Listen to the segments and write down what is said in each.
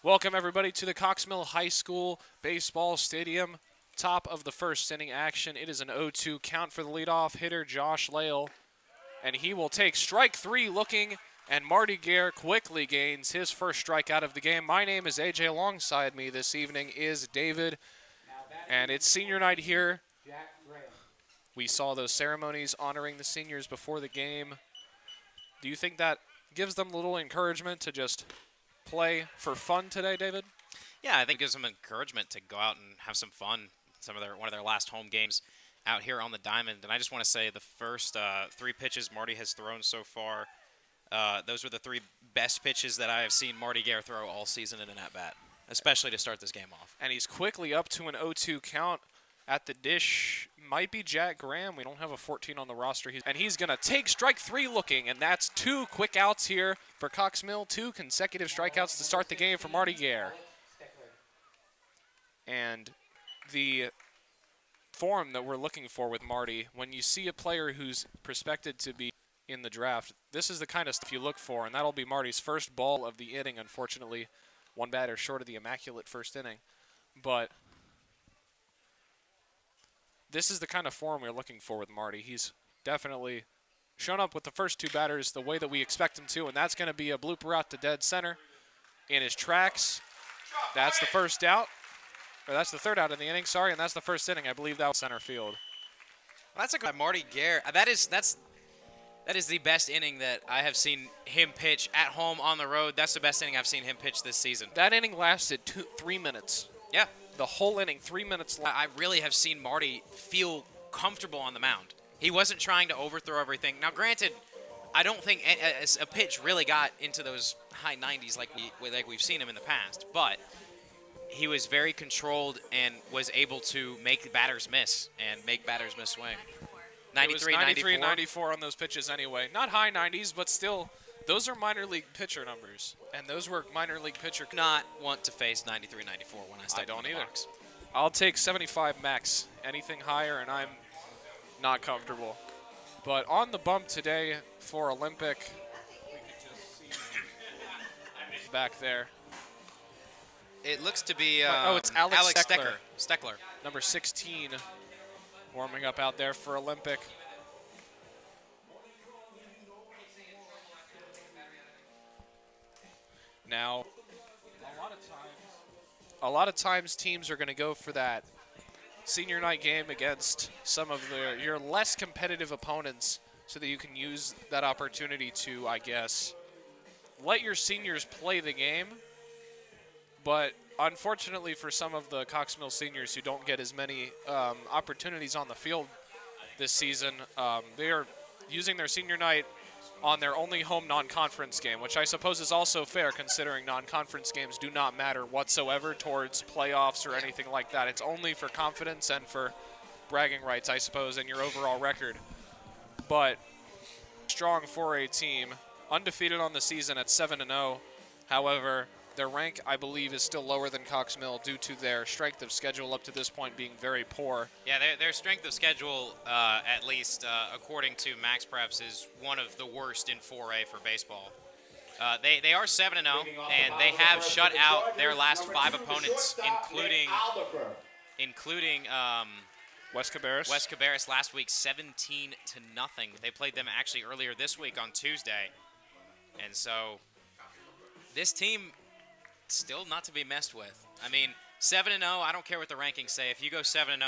Welcome, everybody, to the Cox Mill High School Baseball Stadium. Top of the first inning action. It is an 0-2 count for the leadoff hitter, Josh Lale. And he will take strike three looking, and Marty Gare quickly gains his first strikeout of the game. My name is AJ. Alongside me this evening is David, and it's senior night here. We saw those ceremonies honoring the seniors before the game. Do you think that gives them a little encouragement to just play for fun today, David? Yeah, I think it gives them encouragement to go out and have some fun. One of their last home games out here on the diamond. And I just want to say the first three pitches Marty has thrown so far, those were the three best pitches that I have seen Marty Gare throw all season in an at-bat, especially to start this game off. And he's quickly up to an 0-2 count at the dish. Might be Jack Graham. We don't have a 14 on the roster. He's going to take strike three looking, and that's two quick outs here for Cox Mill. Two consecutive strikeouts to start the game for Marty Gare. And the form that we're looking for with Marty, when you see a player who's prospected to be in the draft, this is the kind of stuff you look for, and that'll be Marty's first ball of the inning. Unfortunately, one batter short of the immaculate first inning. But this is the kind of form we're looking for with Marty. He's definitely shown up with the first two batters the way that we expect him to, and that's going to be a blooper out to dead center in his tracks. That's the first out. Or that's the third out in the inning, sorry, and that's the first inning. I believe that was center field. Well, that's a good Marty Gare. That is the best inning that I have seen him pitch at home on the road. That's the best inning I've seen him pitch this season. That inning lasted 3 minutes. Yeah. The whole inning, 3 minutes long. I really have seen Marty feel comfortable on the mound. He wasn't trying to overthrow everything. Now, granted, I don't think a pitch really got into those high 90s like we've seen him in the past, but he was very controlled and was able to make batters miss and make batters miss swing. 93, 93 and 94 on those pitches anyway. Not high 90s, but still, those are minor league pitcher numbers. And those were minor league pitcher. Not want to face 93, 94 when I step in the box. I'll take 75 max. Anything higher, and I'm not comfortable. But on the bump today for Olympic, back there. It looks to be it's Alex Steckler. Number 16, warming up out there for Olympic. Now, a lot of times teams are going to go for that senior night game against some of your less competitive opponents so that you can use that opportunity to, I guess, let your seniors play the game. But unfortunately for some of the Cox Mill seniors who don't get as many opportunities on the field this season, they are using their senior night on their only home non-conference game, which I suppose is also fair considering non-conference games do not matter whatsoever towards playoffs or anything like that. It's only for confidence and for bragging rights, I suppose, and your overall record. But strong 4A team, undefeated on the season at 7-0. However, their rank, I believe, is still lower than Cox Mill due to their strength of schedule up to this point being very poor. Yeah, their strength of schedule, at least according to Max Preps, is one of the worst in 4A for baseball. They are 7-0, and they have shut out their last 5 opponents, including West Cabarrus last week, 17-0. They played them actually earlier this week on Tuesday, and so this team still not to be messed with. I mean, 7-0. I don't care what the rankings say. If you go 7-0,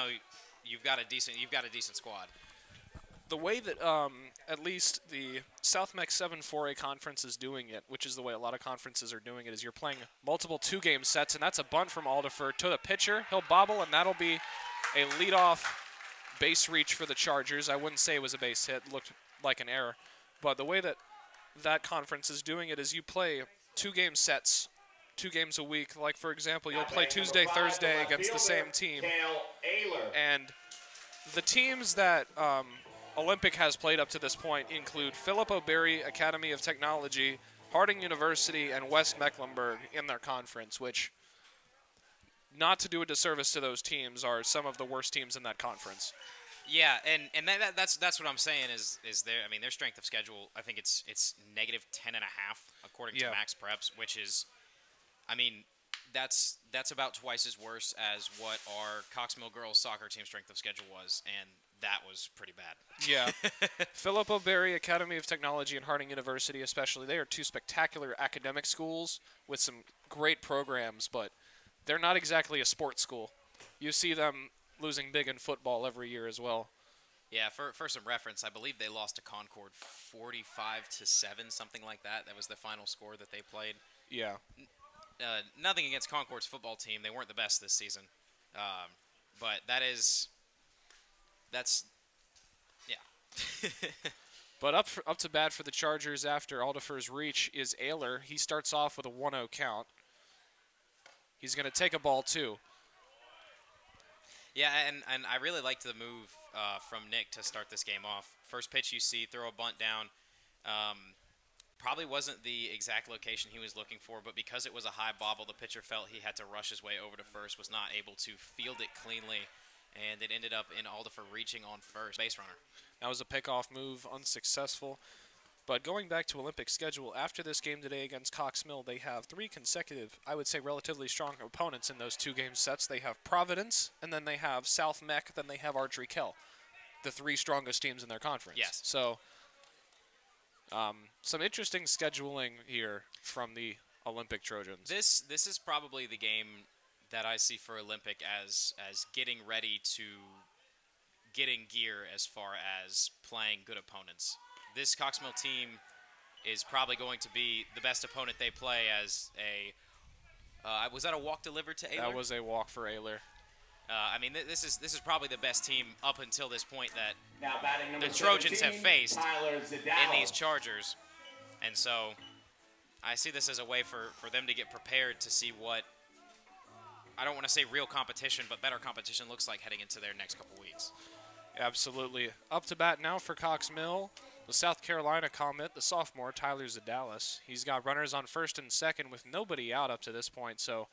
you've got a decent squad. The way that at least the South Mex 7 4A conference is doing it, which is the way a lot of conferences are doing it, is you're playing multiple 2-game sets, and that's a bunt from Aldifer to the pitcher. He'll bobble, and that'll be a leadoff base reach for the Chargers. I wouldn't say it was a base hit. It looked like an error. But the way that that conference is doing it is you play 2-game sets, 2 games a week. Like, for example, you'll play Tuesday, Thursday against the same team. And the teams that Olympic has played up to this point include Philip O'Berry Academy of Technology, Harding University, and West Mecklenburg in their conference, which, not to do a disservice to those teams, are some of the worst teams in that conference. Yeah, and that's what I'm saying is their strength of schedule, I think it's -10.5 according to Max Preps, which is, that's about twice as worse as what our Cox Mill girls soccer team strength of schedule was, and that was pretty bad. Yeah. Philip O'Berry Academy of Technology and Harding University especially, they are two spectacular academic schools with some great programs, but they're not exactly a sports school. You see them losing big in football every year as well. Yeah, for some reference, I believe they lost to Concord 45-7, something like that. That was the final score that they played. Yeah. Nothing against Concord's football team. They weren't the best this season. But that's, yeah. But up to bat for the Chargers after Aldifer's reach is Ayler. He starts off with a 1-0 count. He's going to take a ball, too. Yeah, and I really liked the move from Nick to start this game off. First pitch you see, throw a bunt down. Probably wasn't the exact location he was looking for, but because it was a high bobble, the pitcher felt he had to rush his way over to first, was not able to field it cleanly, and it ended up in Aldifer reaching on first base runner. That was a pickoff move, unsuccessful. But going back to Olympic schedule, after this game today against Cox Mill, they have 3 consecutive, I would say relatively strong opponents in those 2 game sets. They have Providence, and then they have South Mech, then they have Archery Kell, the 3 strongest teams in their conference. Yes. So some interesting scheduling here from the Olympic Trojans. This is probably the game that I see for Olympic as getting ready to get in gear as far as playing good opponents. This Cox Mill team is probably going to be the best opponent they play as a was that a walk delivered to Ayler? That was a walk for Ayler. I mean, this is probably the best team up until this point that the Trojans have faced in these Chargers. And so I see this as a way for them to get prepared to see what, I don't want to say real competition, but better competition looks like heading into their next couple weeks. Absolutely. Up to bat now for Cox Mill, the South Carolina Comet, the sophomore, Tyler Zadalis. He's got runners on first and second with nobody out up to this point, so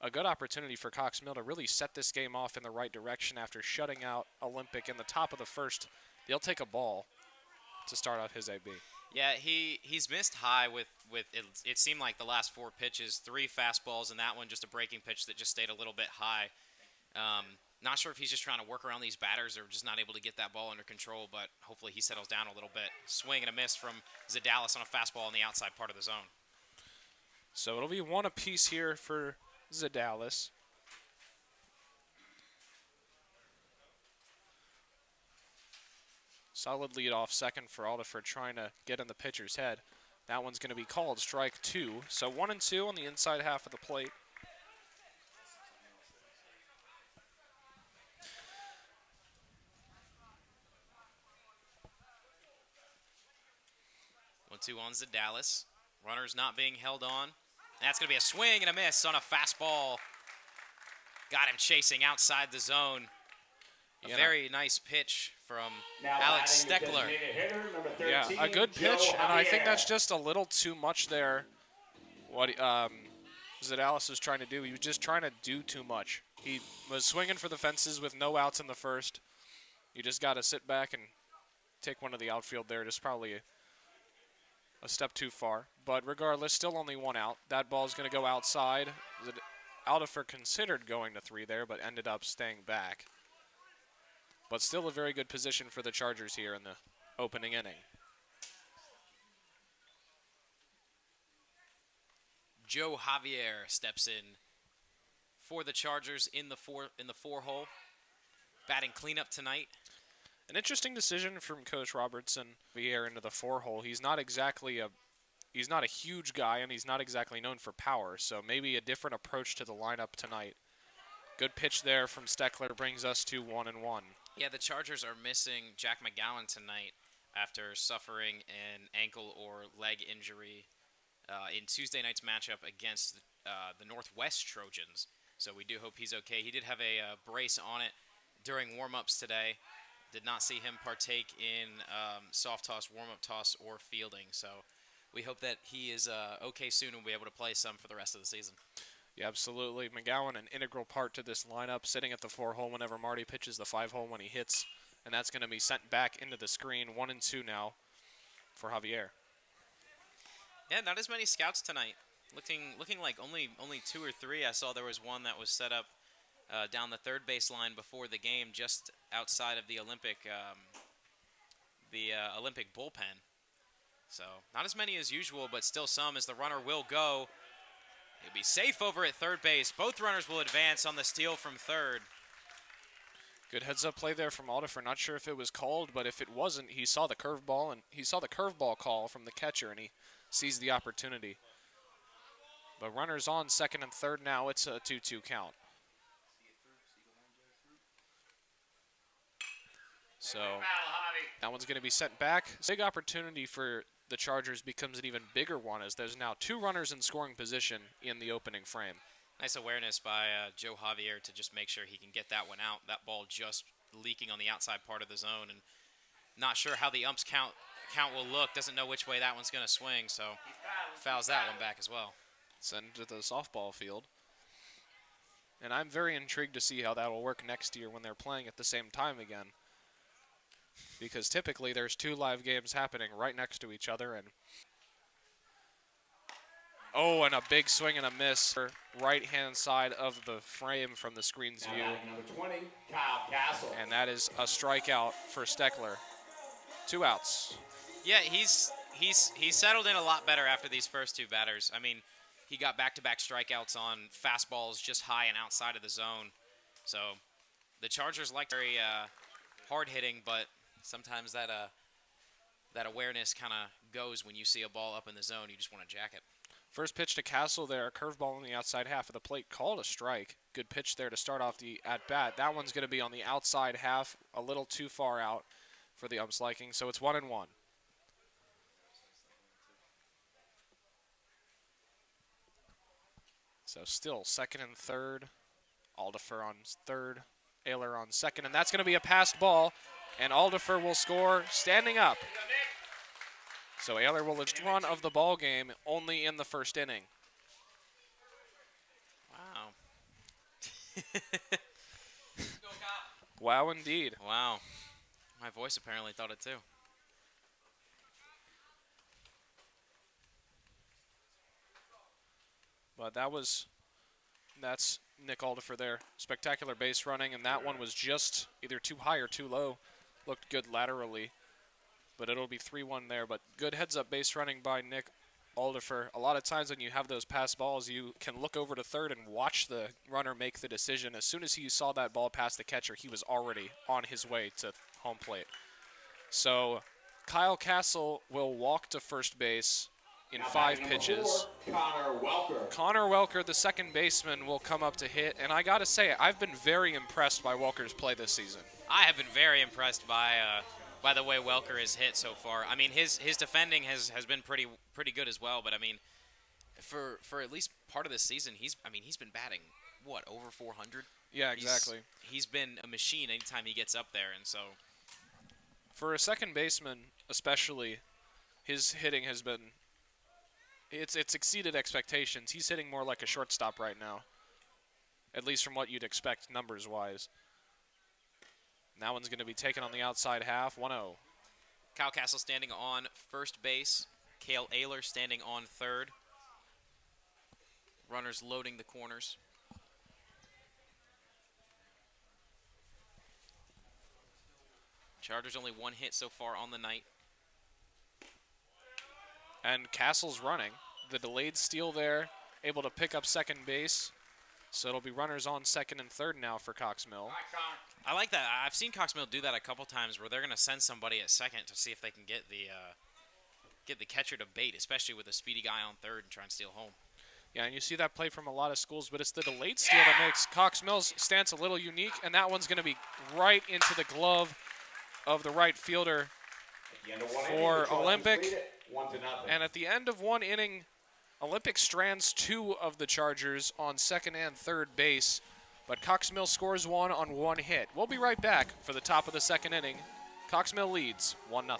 a good opportunity for Cox Mill to really set this game off in the right direction after shutting out Olympic in the top of the first. They'll take a ball to start out his AB. Yeah, he's missed high with it seemed like the last 4 pitches, 3 fastballs, and that one just a breaking pitch that just stayed a little bit high. Not sure if he's just trying to work around these batters or just not able to get that ball under control, but hopefully he settles down a little bit. Swing and a miss from Zadalis on a fastball on the outside part of the zone. So it'll be 1 apiece here for Zadalis. Solid lead off second for Aldifer trying to get in the pitcher's head. That one's going to be called strike 2. So 1-2 on the inside half of the plate. Two on Zadalis. Runners not being held on. That's going to be a swing and a miss on a fastball. Got him chasing outside the zone. A very nice pitch from Alex Steckler. Yeah, a good pitch, and I think that's just a little too much there. What Zadalis was trying to do, he was just trying to do too much. He was swinging for the fences with no outs in the first. You just got to sit back and take one to the outfield there. Just probably a step too far. But regardless, still only 1 out. That ball's going to go outside. Aldifer considered going to 3 there, but ended up staying back. But still a very good position for the Chargers here in the opening inning. Joe Javier steps in for the Chargers in the 4 hole. Batting cleanup tonight. An interesting decision from Coach Robertson. Javier into the 4 hole. He's not a huge guy, and he's not exactly known for power, so maybe a different approach to the lineup tonight. Good pitch there from Steckler brings us to 1-1. Yeah, the Chargers are missing Jack McGowan tonight after suffering an ankle or leg injury in Tuesday night's matchup against the Northwest Trojans. So we do hope he's okay. He did have a brace on it during warm-ups today. Did not see him partake in soft toss, warm-up toss, or fielding. So we hope that he is okay soon and will be able to play some for the rest of the season. Yeah, absolutely. McGowan, an integral part to this lineup, sitting at the 4 hole whenever Marty pitches the 5 hole when he hits. And that's going to be sent back into the screen. 1-2 now for Javier. Yeah, not as many scouts tonight. Looking like only 2 or 3. I saw there was one that was set up down the third base line before the game, just outside of the Olympic bullpen. So not as many as usual, but still some, as the runner will go. He'll be safe over at third base. Both runners will advance on the steal from third. Good heads-up play there from Aldifer. Not sure if it was called, but if it wasn't, he saw the curveball, and he saw the curveball call from the catcher, and he sees the opportunity. But runners on second and third now. It's a 2-2 count. So that one's going to be sent back. Big opportunity for the Chargers becomes an even bigger one, as there's now 2 runners in scoring position in the opening frame. Nice awareness by Joe Javier to just make sure he can get that one out. That ball just leaking on the outside part of the zone, and not sure how the umps count will look. Doesn't know which way that one's going to swing, so fouls that one back as well. Send to the softball field. And I'm very intrigued to see how that will work next year when they're playing at the same time again, because typically there's 2 live games happening right next to each other. And oh, and a big swing and a miss for right-hand side of the frame from the screen's view. Number 20, Kyle Castle. And that is a strikeout for Steckler. 2 outs. Yeah, he's settled in a lot better after these first 2 batters. I mean, he got back-to-back strikeouts on fastballs just high and outside of the zone. So the Chargers like very hard hitting, but sometimes that awareness kind of goes when you see a ball up in the zone. You just want to jack it. First pitch to Castle there, a curveball on the outside half of the plate, called a strike. Good pitch there to start off the at-bat. That one's going to be on the outside half, a little too far out for the ump's liking, so it's 1-1. So still second and third. Aldifer on third, Ayler on second, and that's going to be a passed ball, and Aldifer will score standing up. So Ayler will lose run of the ball game only in the first inning. Wow. Wow, indeed. Wow. My voice apparently thought it too. But that's Nick Aldifer there. Spectacular base running, and that one was just either too high or too low. Looked good laterally, but it'll be 3-1 there. But good heads-up base running by Nick Aldifer. A lot of times when you have those pass balls, you can look over to third and watch the runner make the decision. As soon as he saw that ball past the catcher, he was already on his way to home plate. So Kyle Castle will walk to first base in 5 pitches. Connor Welker, the second baseman, will come up to hit. And I got to say, I've been very impressed by Welker's play this season. I have been very impressed by the way Welker has hit so far. I mean, his defending has been pretty good as well. But I mean, for at least part of this season, he's been batting what, over 400? Yeah, exactly. He's been a machine anytime he gets up there, and so for a second baseman, especially, his hitting has been it's exceeded expectations. He's hitting more like a shortstop right now, at least from what you'd expect numbers-wise. And that one's going to be taken on the outside half, 1-0. Kyle Castle standing on first base. Cale Ayler standing on third. Runners loading the corners. Chargers only 1 hit so far on the night. And Castle's running. The delayed steal there, able to pick up second base. So it'll be runners on second and third now for Cox Mill. I like that. I've seen Cox Mill do that a couple times where they're going to send somebody at second to see if they can get the catcher to bait, especially with a speedy guy on third and try and steal home. Yeah, and you see that play from a lot of schools, but it's the delayed steal that makes Cox Mill's stance a little unique, and that one's going to be right into the glove of the right fielder for Olympic. 1-0. And at the end of 1 inning, Olympic strands 2 of the Chargers on second and third base, but Cox Mill scores 1 on 1 hit. We'll be right back for the top of the second inning. Cox Mill leads 1-0.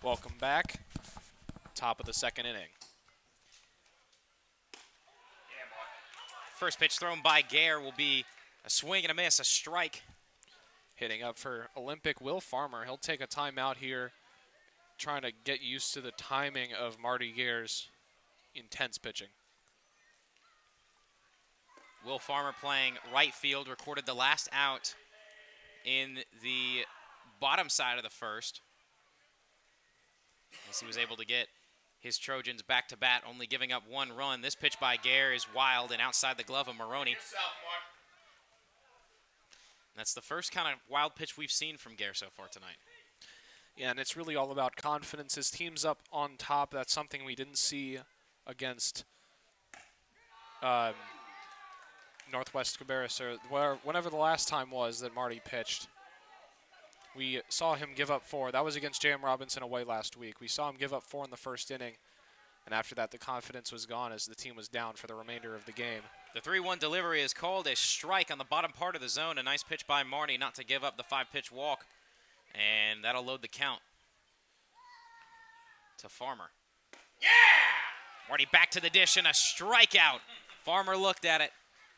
Welcome back. Top of the second inning. First pitch thrown by Gare will be a swing and a miss, a strike. Hitting up for Olympic, Will Farmer. He'll take a timeout here, trying to get used to the timing of Marty Gare's intense pitching. Will Farmer playing right field, recorded the last out in the bottom side of the first, as he was able to get his Trojans back to bat, only giving up one run. This pitch by Gare is wild and outside the glove of Maroney. That's the first kind of wild pitch we've seen from Gare so far tonight. Yeah, and it's really all about confidence. His team's up on top. That's something we didn't see against Northwest Cabarrus, or whenever the last time was that Marty pitched. We saw him give up 4. That was against J.M. Robinson away last week. We saw him give up 4 in the first inning, and after that the confidence was gone as the team was down for the remainder of the game. The 3-1 delivery is called a strike on the bottom part of the zone. A nice pitch by Marty not to give up the 5-pitch walk, and that'll load the count to Farmer. Yeah! Marty back to the dish and a strikeout. Farmer looked at it.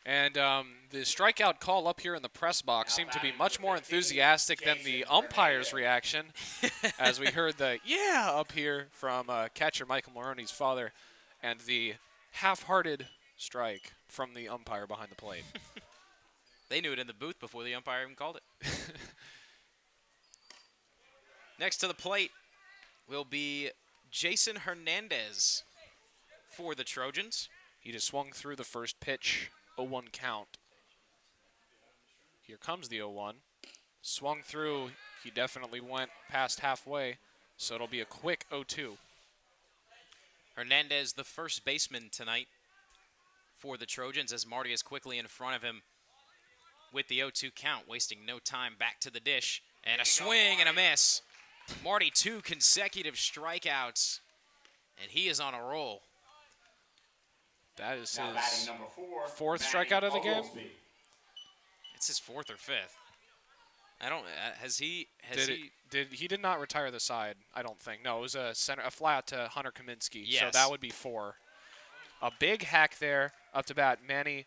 And the strikeout call up here in the press box seemed to be much more enthusiastic than the umpire's reaction, as we heard the "yeah" up here from catcher Michael Maroney's father, and the half-hearted strike from the umpire behind the plate. They knew it in the booth before the umpire even called it. Next to the plate will be Jason Hernandez for the Trojans. He just swung through the first pitch. 0-1 count. Here comes the 0-1. Swung through. He definitely went past halfway, so it'll be a quick 0-2. Hernandez, the first baseman tonight for the Trojans, as Marty is quickly in front of him with the 0-2 count, wasting no time. Back to the dish, and a swing and a miss. Marty, 2 consecutive strikeouts, and he is on a roll. That is Now his number 4th Manny strikeout of the game. Oglesby. It's his 4th or 5th. I don't. He did not retire the side? I don't think. No, it was a fly out to Hunter Kaminsky. Yes. So that would be 4. A big hack there up to bat. Manny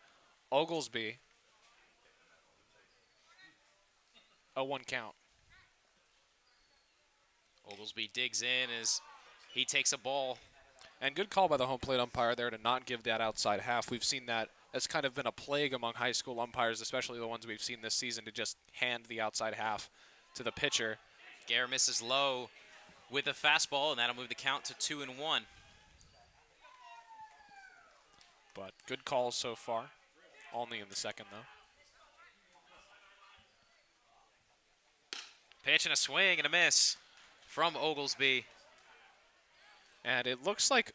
Oglesby. 0-1 count. Oglesby digs in as he takes a ball. And good call by the home plate umpire there to not give that outside half. We've seen that. That's kind of been a plague among high school umpires, especially the ones we've seen this season, to just hand the outside half to the pitcher. Gare misses low with a fastball, and that'll move the count to 2-1. But good calls so far. Only in the second, though. Pitch and a swing and a miss from Oglesby. And it looks like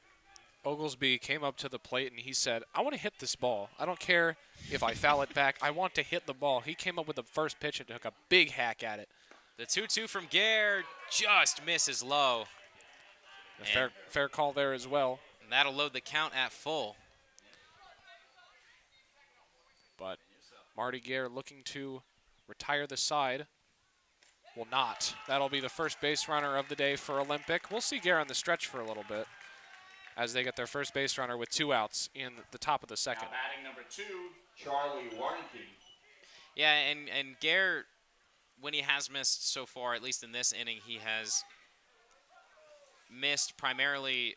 Oglesby came up to the plate and he said, I want to hit this ball. I don't care if I foul it back. I want to hit the ball. He came up with the first pitch and took a big hack at it. The 2-2 from Gare just misses low. A fair call there as well. And that'll load the count at full. But Marty Gare looking to retire the side. Will not. That'll be the first base runner of the day for Olympic. We'll see Gare on the stretch for a little bit as they get their first base runner with 2 outs in the top of the second. Now batting number 2, Charlie Warnke. Yeah, and Gare, when he has missed so far, at least in this inning, he has missed primarily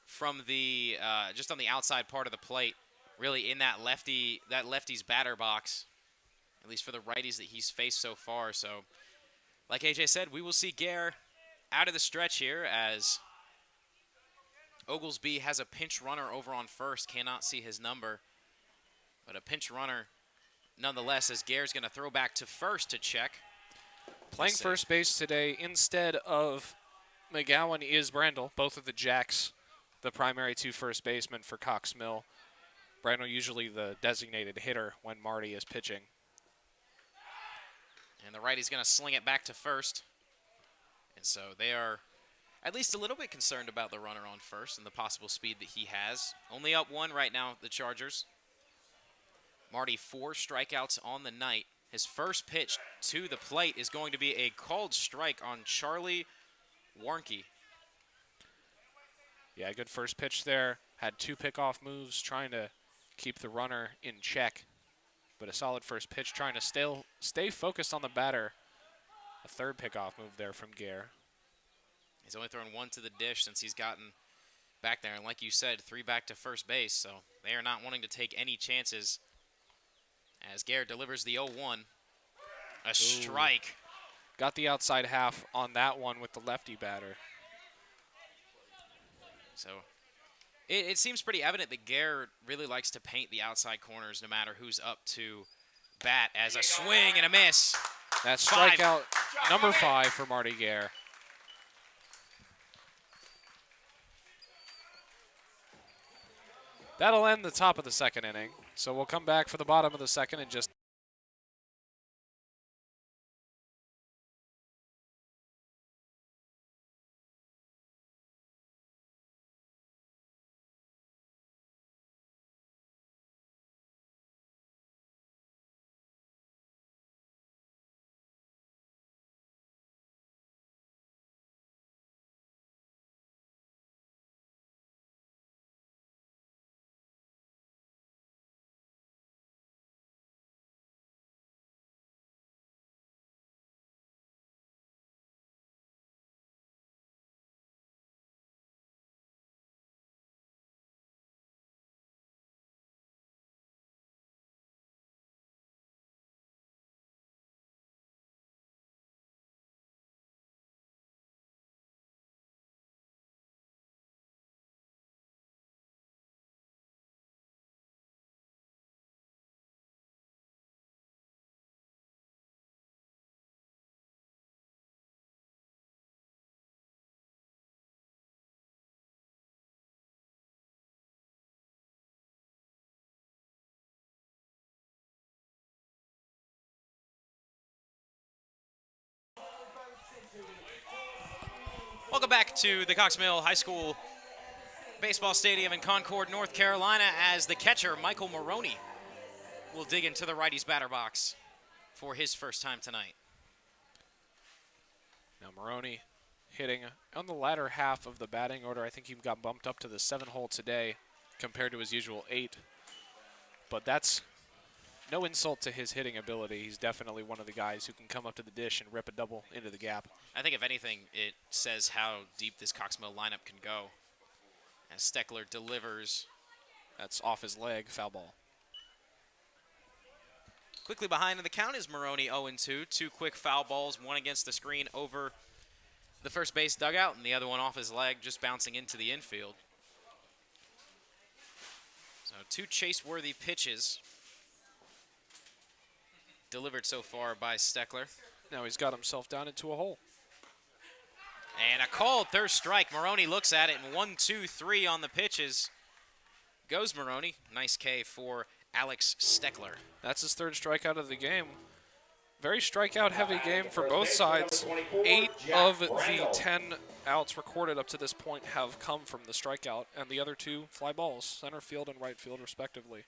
from the just on the outside part of the plate, really in that lefty's batter box, at least for the righties that he's faced so far. So, like AJ said, we will see Gare out of the stretch here as Oglesby has a pinch runner over on first, cannot see his number, but a pinch runner nonetheless, as Gare's going to throw back to first to check. Playing first base today instead of McGowan is Brandel, both of the Jacks, the primary 2 first basemen for Cox Mill. Brandel usually the designated hitter when Marty is pitching. And the righty's going to sling it back to first. And so they are at least a little bit concerned about the runner on first and the possible speed that he has. Only up 1 right now, the Chargers. Marty, 4 strikeouts on the night. His first pitch to the plate is going to be a called strike on Charlie Warnke. Yeah, good first pitch there. Had 2 pickoff moves trying to keep the runner in check. But a solid first pitch trying to stay focused on the batter. A 3rd pickoff move there from Gare. He's only thrown 1 to the dish since he's gotten back there. And like you said, 3 back to first base. So they are not wanting to take any chances as Gare delivers the 0-1. A strike. Got the outside half on that one with the lefty batter. So it seems pretty evident that Gare really likes to paint the outside corners no matter who's up to bat, as a swing and a miss. That's 5. strikeout number 5 for Marty Gare. That'll end the top of the 2nd inning. So we'll come back for the bottom of the 2nd in just Welcome back to the Cox Mill High School Baseball Stadium in Concord, North Carolina, as the catcher, Michael Maroney, will dig into the righty's batter box for his first time tonight. now Maroney hitting on the latter half of the batting order. I think he got bumped up to the 7 hole today compared to his usual 8. But that's no insult to his hitting ability. He's definitely one of the guys who can come up to the dish and rip a double into the gap. I think, if anything, it says how deep this Cox Mill lineup can go. As Steckler delivers. That's off his leg, foul ball. Quickly behind in the count is Maroney 0-2. 2 quick foul balls, one against the screen over the first base dugout, and the other one off his leg, just bouncing into the infield. So 2 chase-worthy pitches delivered so far by Steckler. Now he's got himself down into a hole. And a called 3rd strike. Maroney looks at it, and 1, 2, 3 on the pitches. Goes Maroney. Nice K for Alex Steckler. That's his 3rd strikeout of the game. Very strikeout-heavy game for both sides. 8 of the 10 outs recorded up to this point have come from the strikeout, and the other 2 fly balls, center field and right field, respectively.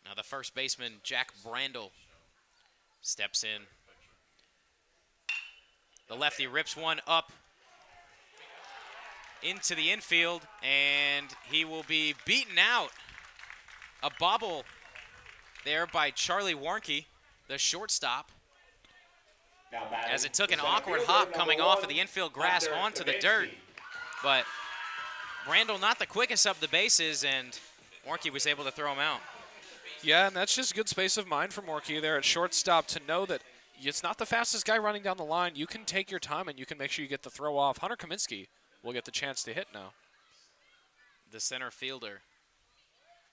Now the first baseman, Jack Brandel, steps in. The lefty rips one up into the infield, and he will be beaten out. A bobble there by Charlie Warnke, the shortstop, as it took an awkward hop coming off of the infield grass onto the dirt. But Brandel not the quickest up the bases, and Warnke was able to throw him out. Yeah, and that's just good space of mind from Warnke there at shortstop to know that it's not the fastest guy running down the line. You can take your time, and you can make sure you get the throw off. Hunter Kaminsky will get the chance to hit now. The center fielder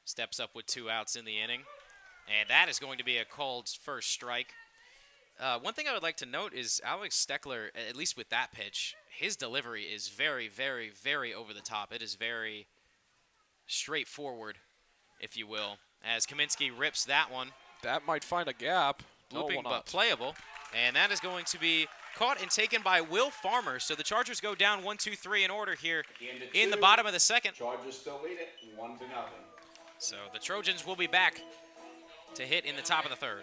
steps up with 2 outs in the inning, and that is going to be a called first strike. One thing I would like to note is Alex Steckler, at least with that pitch, his delivery is very, very, very over the top. It is very straightforward, if you will, as Kaminsky rips that one. That might find a gap. Looping but playable, and that is going to be caught and taken by Will Farmer. So the Chargers go down 1-2-3 in order here in the bottom of the 2nd. Chargers still lead it 1-0. So the Trojans will be back to hit in the top of the 3rd.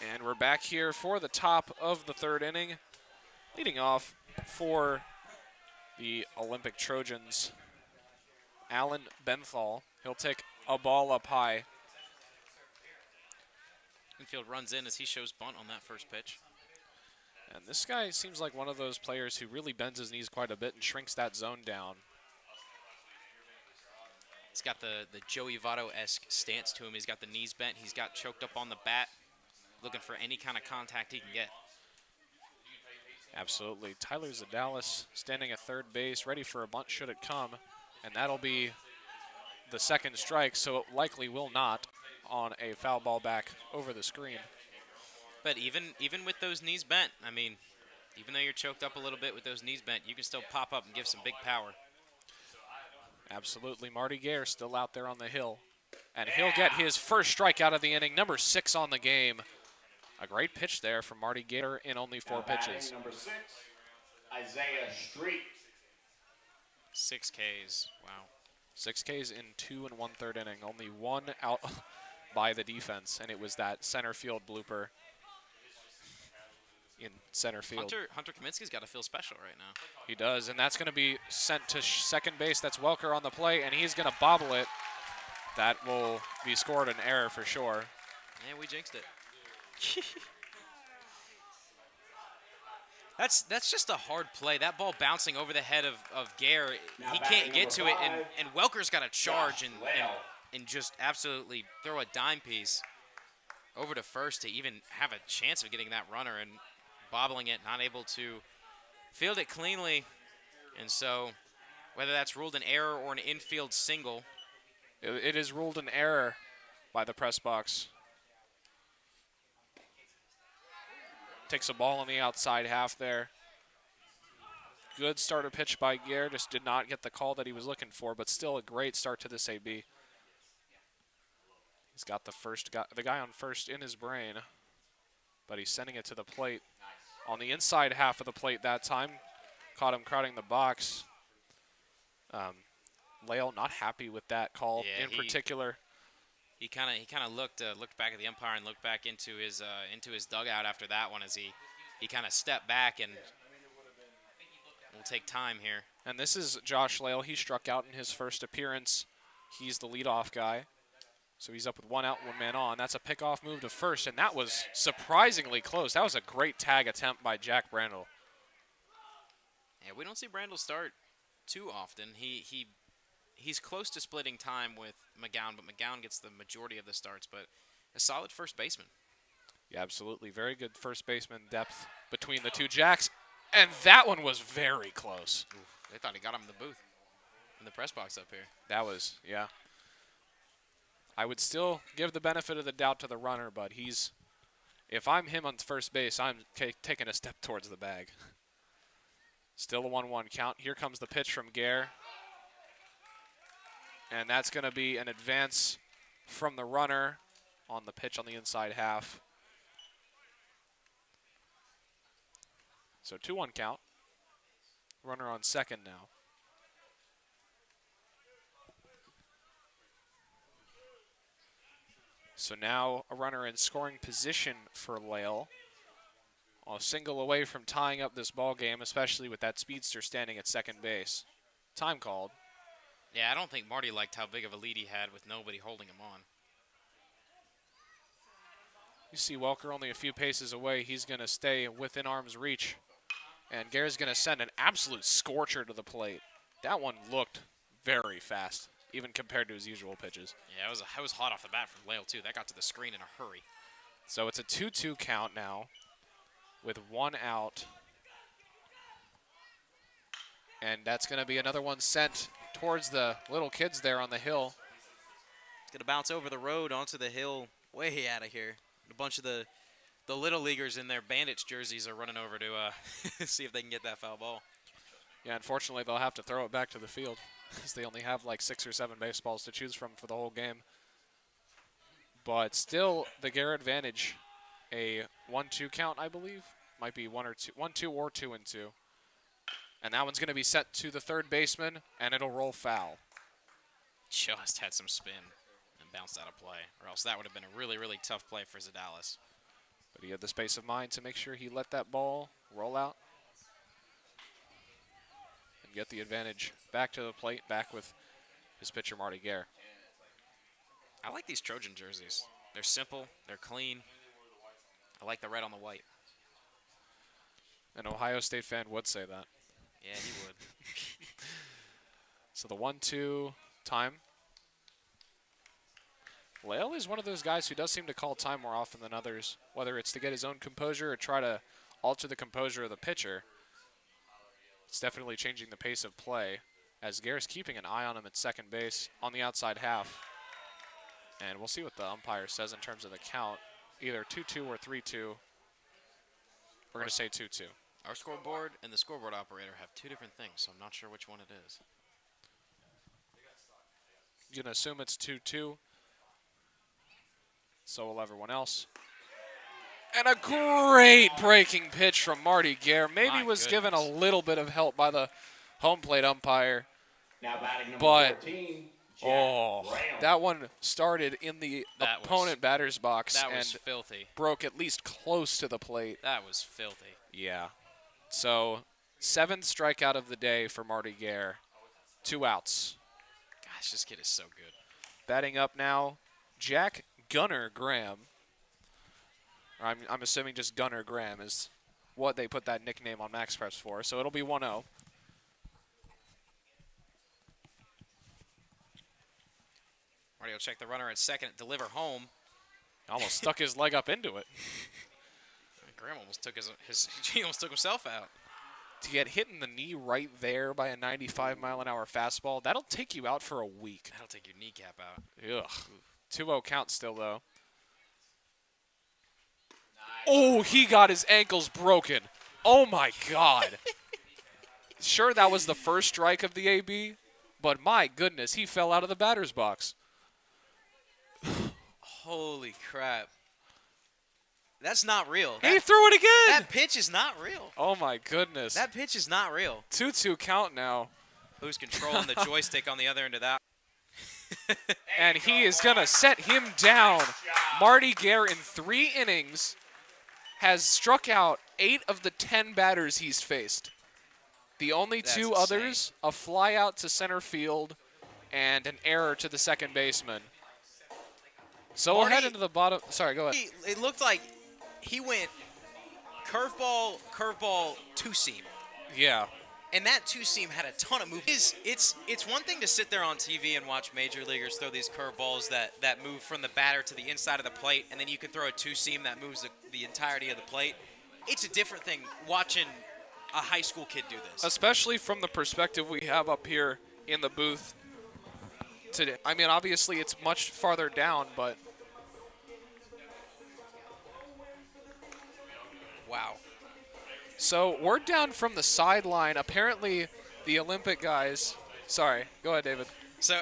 And we're back here for the top of the third inning. Leading off for the Olympic Trojans, Alan Benthal. He'll take a ball up high. Infield runs in as he shows bunt on that first pitch. And this guy seems like one of those players who really bends his knees quite a bit and shrinks that zone down. He's got the Joey Votto-esque stance to him. He's got the knees bent. He's got choked up on the bat, looking for any kind of contact he can get. Absolutely. Tyler Zadalis standing at third base, ready for a bunt should it come. And that'll be the second strike, so it likely will not on a foul ball back over the screen. But even with those knees bent, I mean, even though you're choked up a little bit with those knees bent, you can still pop up and give some big power. Absolutely. Marty Gare still out there on the hill. And he'll get his first strikeout of the inning, number 6 on the game. A great pitch there from Marty Gare in only 4 pitches. Number 6, Isaiah Street. 6 Ks. Wow. 6 Ks in 2 1/3 inning. Only 1 out by the defense, and it was that center field blooper in center field. Hunter Kaminsky's got to feel special right now. He does, and that's going to be sent to second base. That's Welker on the play, and he's going to bobble it. That will be scored an error for sure. And we jinxed it. That's just a hard play. That ball bouncing over the head of Gare. He can't get to it, and Welker's got to charge and just absolutely throw a dime piece over to first to even have a chance of getting that runner, and bobbling it, not able to field it cleanly. And so whether that's ruled an error or an infield single. It is ruled an error by the press box. Takes a ball on the outside half there. Good starter pitch by Gare, just did not get the call that he was looking for, but still a great start to this AB. He's got the guy on first in his brain, but he's sending it to the plate. On the inside half of the plate that time, caught him crowding the box. Lael not happy with that call in particular. He kind of looked back at the umpire and looked back into his dugout after that one as he kind of stepped back, and will take time here. And this is Josh Lael. He struck out in his first appearance. He's the leadoff guy. So he's up with 1 out, 1 man on. That's a pickoff move to first, and that was surprisingly close. That was a great tag attempt by Jack Brandel. Yeah, we don't see Brandel start too often. He's close to splitting time with McGowan, but McGowan gets the majority of the starts, but a solid first baseman. Yeah, absolutely. Very good first baseman depth between the two Jacks, and that one was very close. Oof, they thought he got him in the booth, in the press box up here. That was, yeah. I would still give the benefit of the doubt to the runner, but if I'm him on first base, I'm taking a step towards the bag. Still a 1-1 count. Here comes the pitch from Gare. And that's going to be an advance from the runner on the pitch on the inside half. So 2-1 count. Runner on second now. So now a runner in scoring position for Lael. A single away from tying up this ball game, especially with that speedster standing at second base. Time called. Yeah, I don't think Marty liked how big of a lead he had with nobody holding him on. You see Welker only a few paces away. He's going to stay within arm's reach. And Gare's going to send an absolute scorcher to the plate. That one looked very fast, even compared to his usual pitches. Yeah, it was hot off the bat from Lael, too. That got to the screen in a hurry. So it's a 2-2 count now with 1 out. And that's going to be another one sent towards the little kids there on the hill. It's going to bounce over the road onto the hill way out of here. A bunch of the little leaguers in their Bandits jerseys are running over to see if they can get that foul ball. Yeah, unfortunately, they'll have to throw it back to the field because they only have like 6 or 7 baseballs to choose from for the whole game. But still, the Gare advantage. A 1-2 count, I believe. Might be 1-2 or 2-2. And that one's going to be set to the third baseman, and it'll roll foul. Just had some spin and bounced out of play, or else that would have been a really, really tough play for Zadalis. But he had the space of mind to make sure he let that ball roll out and get the advantage back to the plate, back with his pitcher, Marty Gare. I like these Trojan jerseys. They're simple. They're clean. I like the red on the white. An Ohio State fan would say that. Yeah, he would. So the 1-2 time. Lael is one of those guys who does seem to call time more often than others, whether it's to get his own composure or try to alter the composure of the pitcher. It's definitely changing the pace of play, as Gare's keeping an eye on him at second base on the outside half. And we'll see what the umpire says in terms of the count, either 2-2 or 3-2. We're going to say 2-2. Our scoreboard and the scoreboard operator have two different things, so I'm not sure which one it is. You're going to assume it's 2-2. So will everyone else. And a great breaking pitch from Marty Gare. Maybe was given a little bit of help by the home plate umpire. Now batting number But 14, that one started in the opponent batter's box That was and filthy. broke at least close to the plate. That was filthy. Yeah. So 7th strikeout of the day for Marty Gare. 2 outs. Gosh, this kid is so good. Batting up now, Jack Gunner Graham. I'm assuming just Gunner Graham is what they put that nickname on Max Preps for. So it'll be 1-0. Marty will check the runner at second, deliver home. Almost stuck his leg up into it. Graham almost took he almost took himself out. To get hit in the knee right there by a 95-mile-an-hour fastball, that'll take you out for a week. That'll take your kneecap out. Ugh. 2-0 count still, though. Oh, he got his ankles broken. Oh, my God. Sure, that was the first strike of the AB, but my goodness, he fell out of the batter's box. Holy crap. That's not real. He threw it again. That pitch is not real. Oh, my goodness. That pitch is not real. 2-2 count now. Who's controlling the joystick on the other end of that? And he is going to set him down. Marty Gare in 3 innings has struck out 8 of the 10 batters he's faced. The only That's 2 insane. others, a fly out to center field and an error to the second baseman. So we'll head into the bottom. Sorry, go ahead. It looked like he went curveball, two-seam. Yeah. And that two-seam had a ton of movement. It's one thing to sit there on TV and watch major leaguers throw these curveballs that move from the batter to the inside of the plate, and then you can throw a two-seam that moves the entirety of the plate. It's a different thing watching a high school kid do this. Especially from the perspective we have up here in the booth today. I mean, obviously it's much farther down, but Wow. so we're down from the sideline. Apparently the Olympic guys. Sorry, go ahead, David. So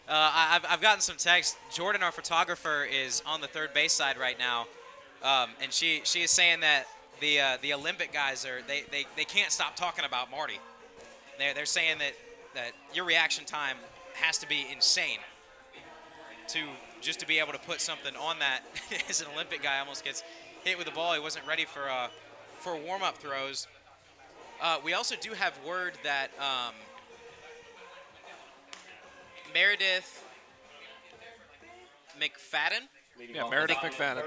I've gotten some texts. Jordan, our photographer, is on the third base side right now, and she is saying that the Olympic guys they can't stop talking about Marty. They're saying that your reaction time has to be insane to be able to put something on that. As an Olympic guy almost gets hit with the ball, he wasn't ready for warm-up throws. We also do have word that Meredith Mcfadden. Yeah, Meredith Mcfadden.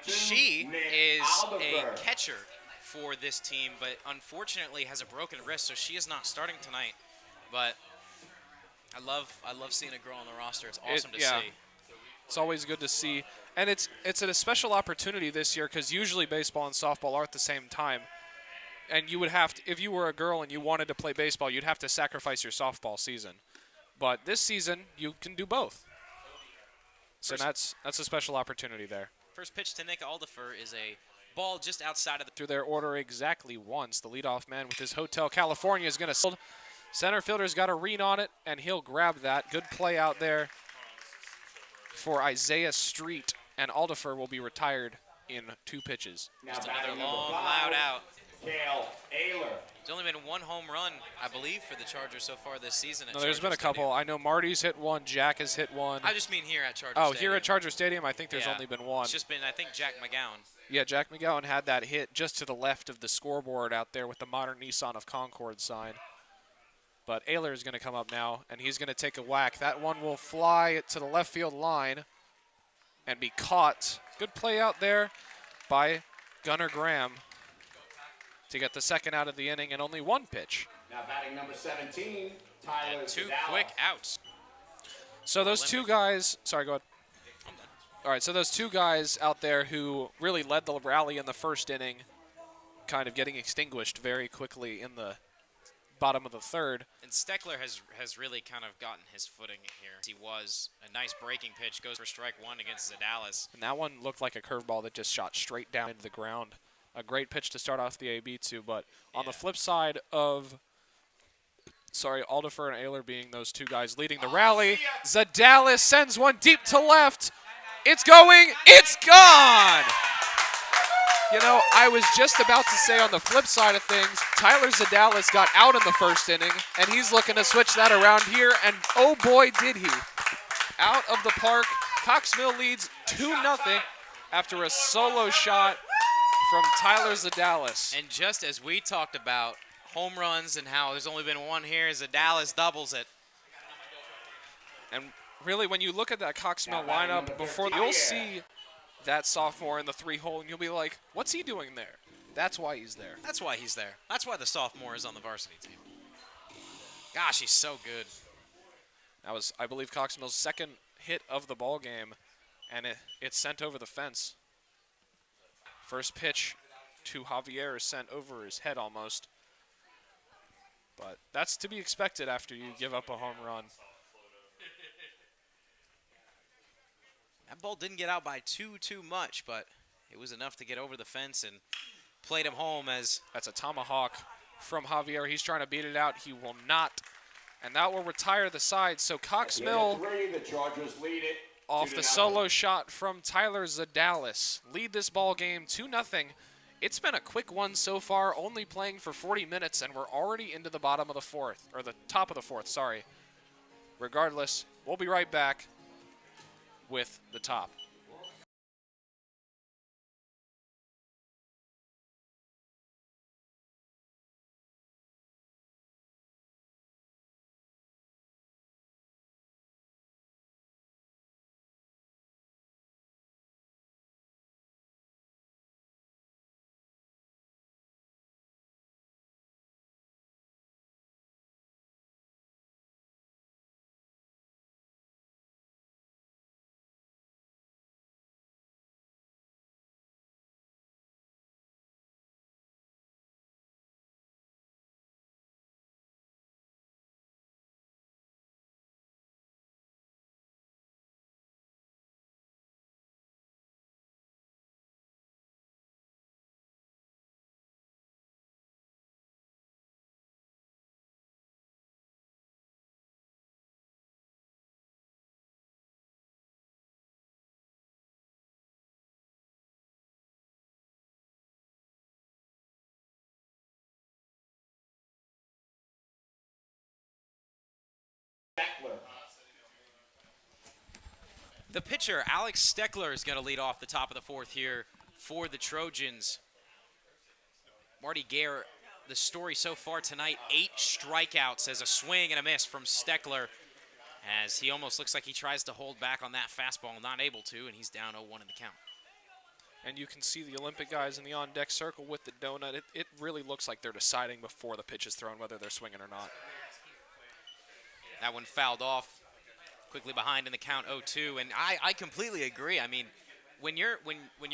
She is a catcher for this team, but unfortunately has a broken wrist, so she is not starting tonight. But I love seeing a girl on the roster. It's awesome to see. It's always good to see, and it's a special opportunity this year because usually baseball and softball are at the same time, and you would have to, if you were a girl and you wanted to play baseball, you'd have to sacrifice your softball season. But this season, you can do both. So that's a special opportunity there. First pitch to Nick Aldifer is a ball just outside of the. Through their order exactly once. The leadoff man with his Hotel California is going to. Center fielder's got a read on it, and he'll grab that. Good play out there for Isaiah Street, and Aldifer will be retired in 2 pitches. Just another long, loud out. Kale Ayler. There's only been one home run, I believe, for the Chargers so far this season. At No, there's Charger been a couple. Stadium. I know Marty's hit one. Jack has hit one. I just mean here at Charger Oh, Stadium. here at Charger Stadium, I think there's Yeah. only been one. It's just been, I think, Jack McGowan. Yeah, Jack McGowan had that hit just to the left of the scoreboard out there with the modern Nissan of Concord sign. But Ayler is going to come up now, and he's going to take a whack. That one will fly to the left field line and be caught. Good play out there by Gunnar Graham to get the second out of the inning and only one pitch. Now batting number 17, Tyler And two Zadala. quick outs. So those two guys, sorry, go ahead. I'm done. All right, so those two guys out there who really led the rally in the first inning, kind of getting extinguished very quickly in the bottom of the third. And Steckler has really kind of gotten his footing here. He was a nice breaking pitch, goes for strike one against Zadallas. And that one looked like a curveball that just shot straight down into the ground. A great pitch to start off the AB too, but on the flip side of, Aldifer and Ayler being those two guys leading the rally, Zadallas sends one deep to left. It's going, it's gone! You know, I was just about to say on the flip side of things, Tyler Zadallas got out in the first inning, and he's looking to switch that around here, and oh boy did he. Out of the park, Cox Mill leads 2-0 after a solo shot from Tyler Zadallas. And just as we talked about home runs and how there's only been one here, Zadallas doubles it. And really, when you look at that Cox Mill lineup before, you'll see that sophomore in the 3-hole, and you'll be like, what's he doing there? That's why he's there. That's why he's there. That's why the sophomore is on the varsity team. Gosh, he's so good. That was, I believe, Cox Mill's second hit of the ball game, and it's sent over the fence. First pitch to Javier is sent over his head almost. But that's to be expected after you give up a home run. That ball didn't get out by too much, but it was enough to get over the fence and played him home as That's a tomahawk from Javier. He's trying to beat it out. He will not. And that will retire the side. So Cox Mill, The Chargers lead it. off 2-0. the solo shot from Tyler Zadallas, lead this ball game 2-0. It's been a quick one so far, only playing for 40 minutes, and we're already into the bottom of the fourth, or the top of the fourth, sorry. Regardless, we'll be right back with the top. Steckler. the pitcher, Alex Steckler, is going to lead off the top of the fourth here for the Trojans. Marty Gare, the story so far tonight, 8 strikeouts as a swing and a miss from Steckler, as he almost looks like he tries to hold back on that fastball, not able to, and he's down 0-1 in the count. And you can see the Olympic guys in the on-deck circle with the donut. It really looks like they're deciding before the pitch is thrown whether they're swinging or not. That one fouled off, quickly behind in the count 0-2, and I completely agree. I mean, when you're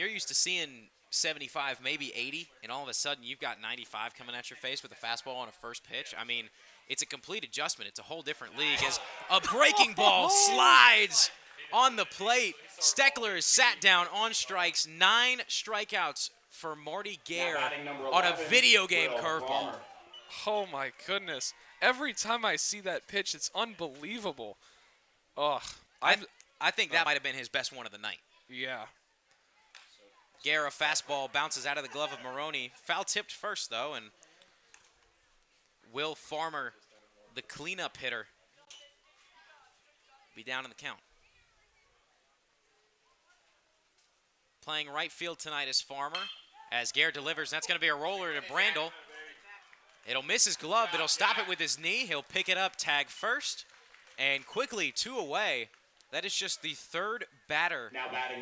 used to seeing 75, maybe 80, and all of a sudden you've got 95 coming at your face with a fastball on a first pitch, I mean, it's a complete adjustment. It's a whole different league as a breaking ball slides on the plate. Steckler is sat down on strikes, 9 strikeouts for Marty Gare on a video game curveball. Oh my goodness. Every time I see that pitch, it's unbelievable. Ugh. I think that might have been his best one of the night. Yeah. Guerra fastball bounces out of the glove of Maroney. Foul tipped first, though, and Will Farmer, the cleanup hitter, be down in the count. Playing right field tonight is Farmer. As Guerra delivers, that's going to be a roller to Brandel. It'll miss his glove, but he'll stop it with his knee. He'll pick it up, tag first, and quickly 2 away. That is just the third batter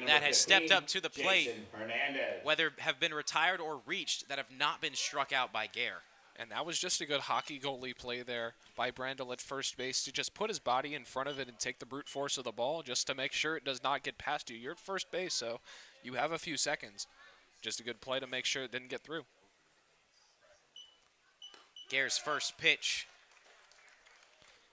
that has stepped up to the plate, Hernandez. whether have been retired or reached, that have not been struck out by Guerra. And that was just a good hockey goalie play there by Brandel at first base to just put his body in front of it and take the brute force of the ball just to make sure it does not get past you. You're at first base, so you have a few seconds. Just a good play to make sure it didn't get through. Guerra's first pitch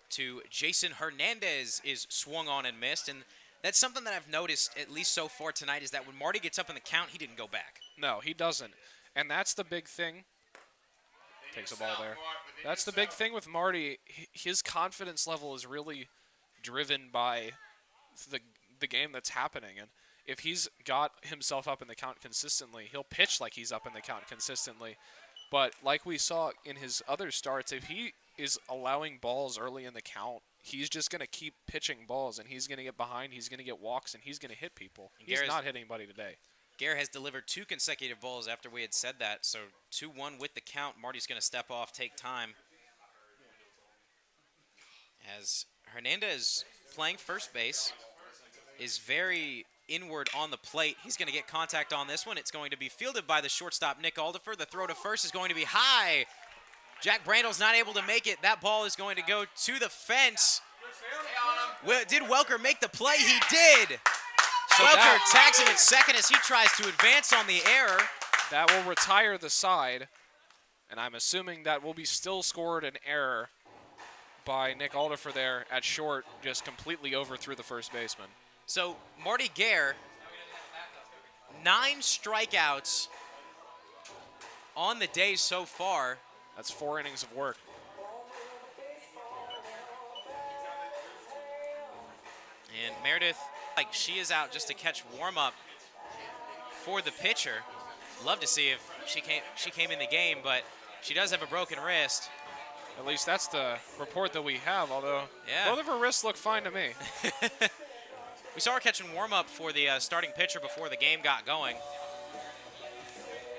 to Jason Hernandez is swung on and missed, and that's something that I've noticed, at least so far tonight, is that when Marty gets up in the count, he didn't go back. No, he doesn't. And that's the big thing. Takes a ball there. That's the big thing with Marty. His confidence level is really driven by the game that's happening. And if he's got himself up in the count consistently, he'll pitch like he's up in the count consistently. But like we saw in his other starts, if he is allowing balls early in the count, he's just going to keep pitching balls, and he's going to get behind, he's going to get walks, and he's going to hit people. He's not hitting anybody today. Guerra has delivered 2 consecutive balls after we had said that, so 2-1 with the count. Marty's going to step off, take time. As Hernandez, playing first base, is very inward on the plate. He's going to get contact on this one. It's going to be fielded by the shortstop, Nick Aldifer. The throw to first is going to be high. Jack Brandel's not able to make it. That ball is going to go to the fence. Did Welker make the play? He did. So Welker tags him at second as he tries to advance on the error. That will retire the side, and I'm assuming that will be still scored an error by Nick Aldifer there at short, just completely overthrew the first baseman. So Marty Guerra, 9 strikeouts on the day so far. That's 4 innings of work. And Meredith, like, she is out just to catch warm-up for the pitcher. Love to see if she came in the game, but she does have a broken wrist. At least that's the report that we have, although both of her wrists look fine to me. We saw her catching warm-up for the starting pitcher before the game got going.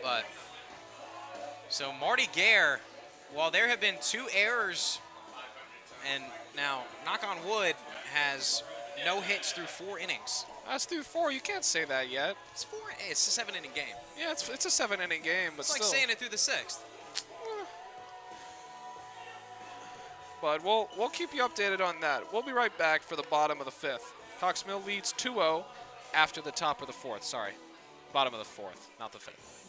But so Marty Guerra, while there have been 2 errors, and now, knock on wood, has no hits through 4 innings. That's through 4. You can't say that yet. It's a 7-inning game. Yeah, it's a 7-inning game, but it's still. It's like saying it through the 6th. But we'll keep you updated on that. We'll be right back for the bottom of the 5th. Cox Mill leads 2-0 after the top of the 4th. Sorry, bottom of the 4th, not the 5th.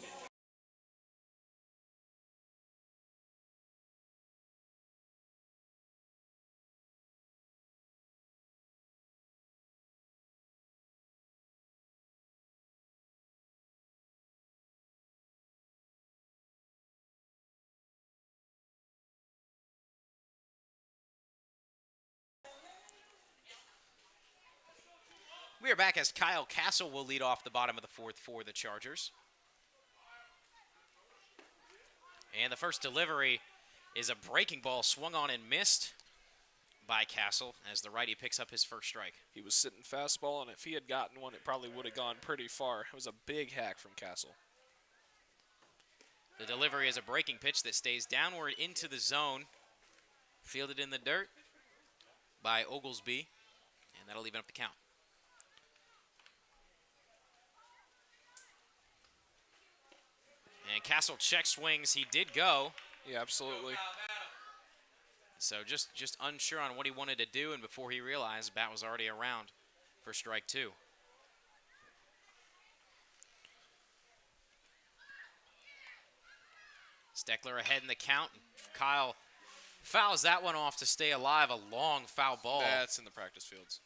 We are back as Kyle Castle will lead off the bottom of the 4th for the Chargers. And the first delivery is a breaking ball swung on and missed by Castle as the righty picks up his first strike. He was sitting fastball, and if he had gotten one, it probably would have gone pretty far. It was a big hack from Castle. The delivery is a breaking pitch that stays downward into the zone. Fielded in the dirt by Oglesby, and that'll even up the count. And Castle check swings. He did go. Yeah, absolutely. So just unsure on what he wanted to do, and before he realized, bat was already around for strike 2. Steckler ahead in the count. Kyle fouls that one off to stay alive. A long foul ball. That's in the practice fields.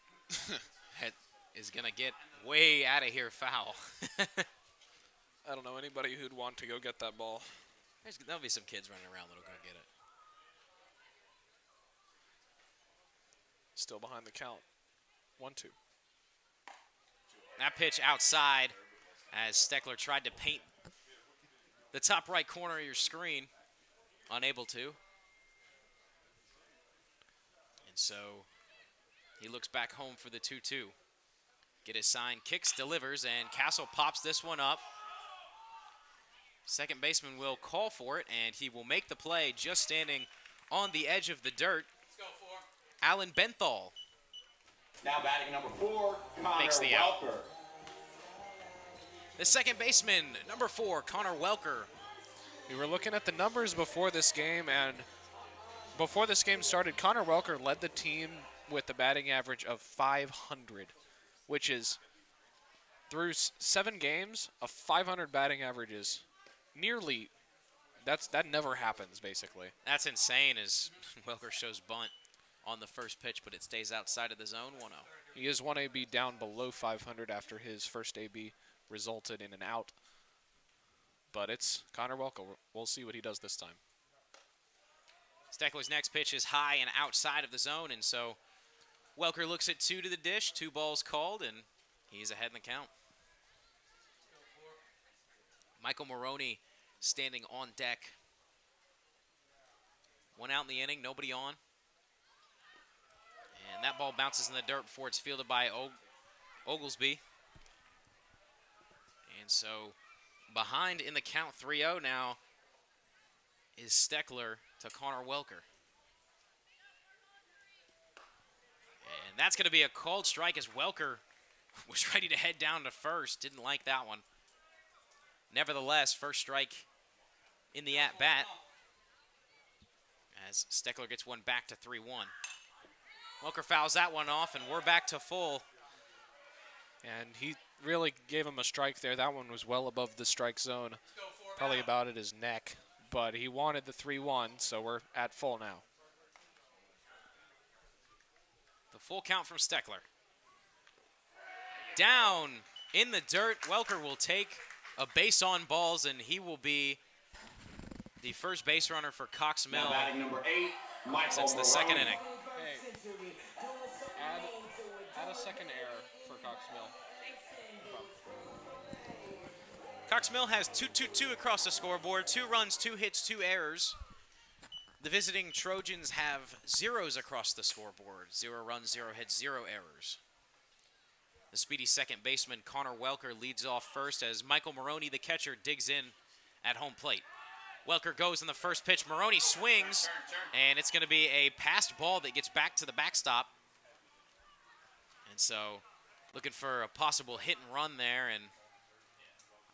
That is going to get way out of here foul. I don't know anybody who'd want to go get that ball. There'll be some kids running around that'll go get it. Still behind the count. 1-2. That pitch outside as Steckler tried to paint the top right corner of your screen. Unable to. And so he looks back home for the 2-2. Get his sign, kicks, delivers, and Castle pops this one up. Second baseman will call for it, and he will make the play just standing on the edge of the dirt. Alan Benthal Now batting number 4, Connor makes the out. Welker. The second baseman, number 4, Connor Welker. We were looking at the numbers before this game, and before this game started, Connor Welker led the team with the batting average of 500, which is through 7 games, a 500 batting average is nearly, that never happens, basically. That's insane as Welker shows bunt on the first pitch, but it stays outside of the zone, 1-0. He is 1 AB down below 500 after his first AB resulted in an out. But it's Connor Welker. We'll see what he does this time. Steckler's next pitch is high and outside of the zone, and so Welker looks at 2 to the dish, 2 balls called, and he's ahead in the count. Michael Maroney standing on deck. 1 out in the inning, nobody on. And that ball bounces in the dirt before it's fielded by Oglesby. And so behind in the count 3-0 now is Steckler to Connor Welker. And that's going to be a called strike as Welker was ready to head down to first. Didn't like that one. Nevertheless, first strike in the at-bat as Steckler gets one back to 3-1. Welker fouls that one off, and we're back to full. And he really gave him a strike there. That one was well above the strike zone, probably about at his neck. But he wanted the 3-1, so we're at full now. The full count from Steckler. Down in the dirt, Welker will take a base on balls, and he will be the first base runner for Cox Mill Now batting number 8, Michael since the second Maroney. inning. Hey, add a second error for Cox Mill. Cox Mill has 2-2-2 across the scoreboard, 2 runs, 2 hits, 2 errors. The visiting Trojans have zeros across the scoreboard, 0 runs, 0 hits, 0 errors. The speedy second baseman Connor Welker leads off first as Michael Maroney, the catcher, digs in at home plate. Welker goes in the first pitch. Maroney swings, and it's going to be a passed ball that gets back to the backstop. And so looking for a possible hit and run there, and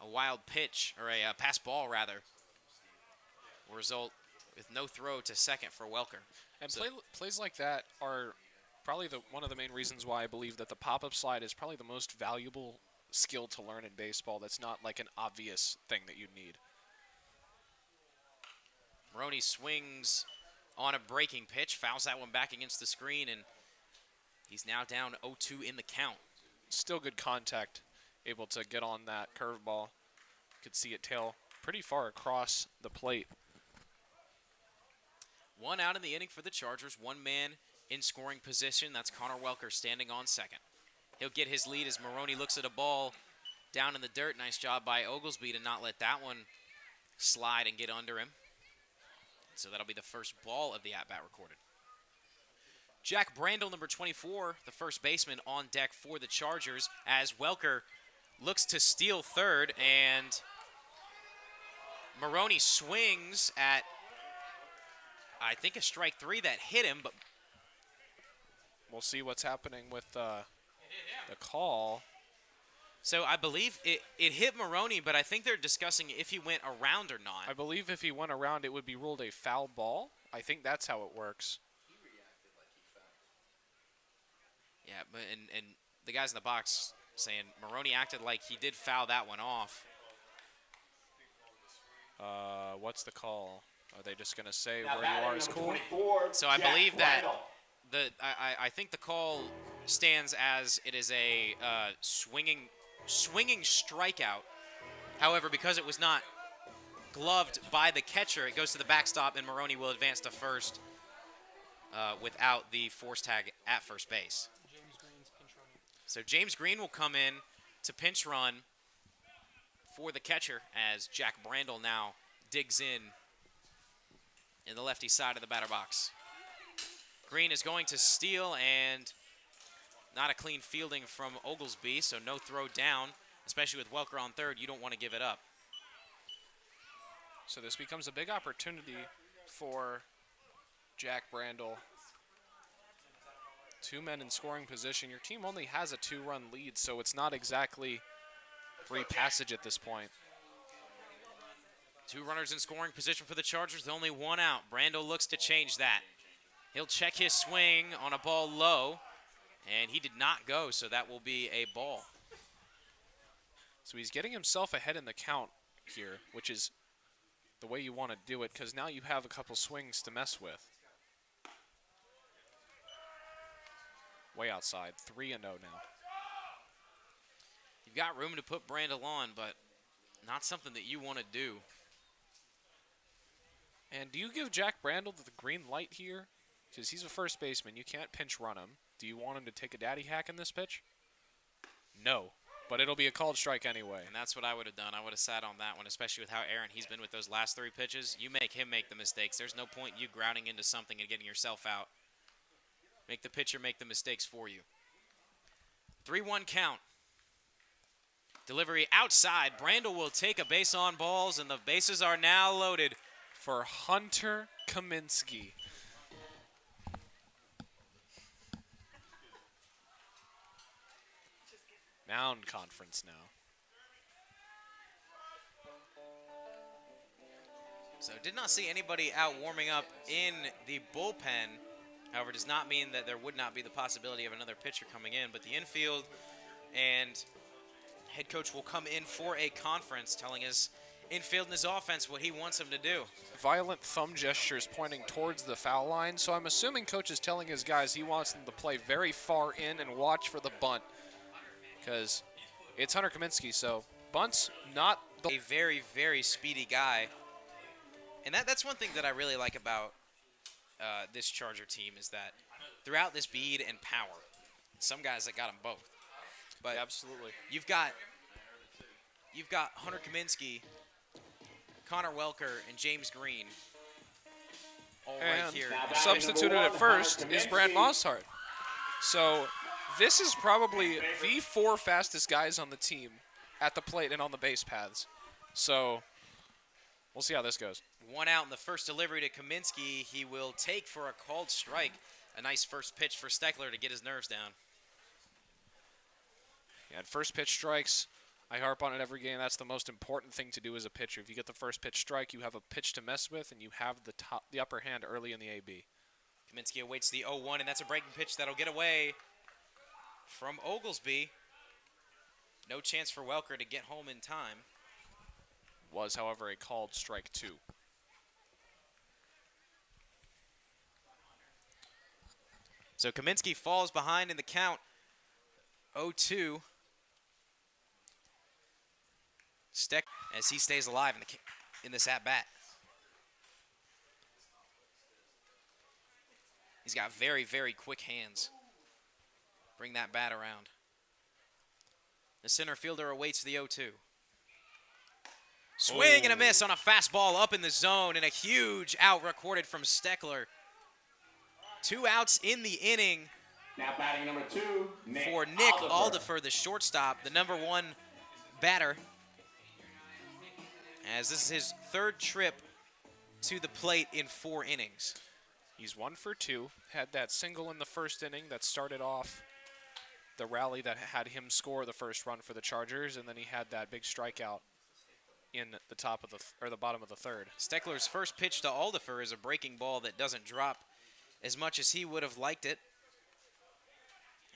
a wild pitch, or a pass ball rather, will result with no throw to second for Welker. And So- plays like that are probably one of the main reasons why I believe that the pop-up slide is probably the most valuable skill to learn in baseball. That's not like an obvious thing that you need. Maroney swings on a breaking pitch, fouls that one back against the screen, and he's now down 0-2 in the count. Still good contact, able to get on that curveball. Could see it tail pretty far across the plate. 1 out in the inning for the Chargers, 1 man in scoring position. That's Connor Welker standing on second. He'll get his lead as Maroney looks at a ball down in the dirt. Nice job by Oglesby to not let that one slide and get under him. So that'll be the first ball of the at-bat recorded. Jack Brandel, number 24, the first baseman, on deck for the Chargers as Welker looks to steal third, and Maroney swings at, I think, a strike 3 that hit him, but We'll see what's happening with the call. so I believe it hit Maroney, but I think they're discussing if he went around or not. I believe if he went around, it would be ruled a foul ball. I think that's how it works. Yeah, but and the guys in the box saying Maroney acted like he did foul that one off. What's the call? Are they just going to say Now where you batting are is number cool? 24, So I Jack believe that Brandel. I think the call stands as it is a swinging strikeout. However, because it was not gloved by the catcher, it goes to the backstop, and Maroney will advance to first without the force tag at first base. So James Green will come in to pinch run for the catcher as Jack Brandel now digs in the lefty side of the batter box. Green is going to steal, and not a clean fielding from Oglesby, so no throw down, especially with Welker on third. You don't want to give it up. So this becomes a big opportunity for Jack Brandel. 2 men in scoring position. Your team only has a 2-run lead, so it's not exactly free passage at this point. 2 runners in scoring position for the Chargers, only 1 out. Brandel looks to change that. He'll check his swing on a ball low, and he did not go, so that will be a ball. So he's getting himself ahead in the count here, which is the way you want to do it, because now you have a couple swings to mess with. Way outside, 3-0 now. You've got room to put Brandel on, but not something that you want to do. And do you give Jack Brandel the green light here? Because he's a first baseman. You can't pinch run him. Do you want him to take a daddy hack in this pitch? No. But it'll be a called strike anyway. And that's what I would have done. I would have sat on that one, especially with how errant he's been with those last 3 pitches. You make him make the mistakes. There's no point you grounding into something and getting yourself out. Make the pitcher make the mistakes for you. 3-1 count. Delivery outside. Brandel will take a base on balls, and the bases are now loaded. For Hunter Kaminsky. Mound conference now. So did not see anybody out warming up in the bullpen. However, does not mean that there would not be the possibility of another pitcher coming in. But the infield and head coach will come in for a conference telling his infield and his offense what he wants them to do. Violent thumb gestures pointing towards the foul line. So I'm assuming coach is telling his guys he wants them to play very far in and watch for the bunt. Because it's Hunter Kaminsky, so bunt's not a very, very speedy guy. And that's one thing that I really like about this Charger team is that throughout this speed and power, some guys that got them both. But yeah, absolutely. You've got Hunter Kaminsky, Connor Welker, and James Green all right here. Substituted at first is Brad Mosshart. So this is probably the 4 fastest guys on the team at the plate and on the base paths. So we'll see how this goes. 1 out in the first delivery to Kaminsky. He will take for a called strike. A nice first pitch for Steckler to get his nerves down. Yeah, and first pitch strikes, I harp on it every game. That's the most important thing to do as a pitcher. If you get the first pitch strike, you have a pitch to mess with, and you have the upper hand early in the AB. Kaminsky awaits the 0-1, and that's a breaking pitch that'll get away from Oglesby. No chance for Welker to get home in time. Was, however, a called strike 2. So Kaminsky falls behind in the count. 0-2. Steck as he stays alive in this at-bat. He's got very, very quick hands. Bring that bat around. The center fielder awaits the 0-2. Swing and a miss on a fastball up in the zone, and a huge out recorded from Steckler. 2 outs in the inning. Now batting number 2, for Nick Aldifer, the shortstop, the number 1 batter. As this is his 3rd trip to the plate in 4 innings. He's 1 for 2. Had that single in the first inning that started off the rally that had him score the first run for the Chargers, and then he had that big strikeout in the top of the bottom of the 3rd. Steckler's first pitch to Aldifer is a breaking ball that doesn't drop as much as he would have liked it.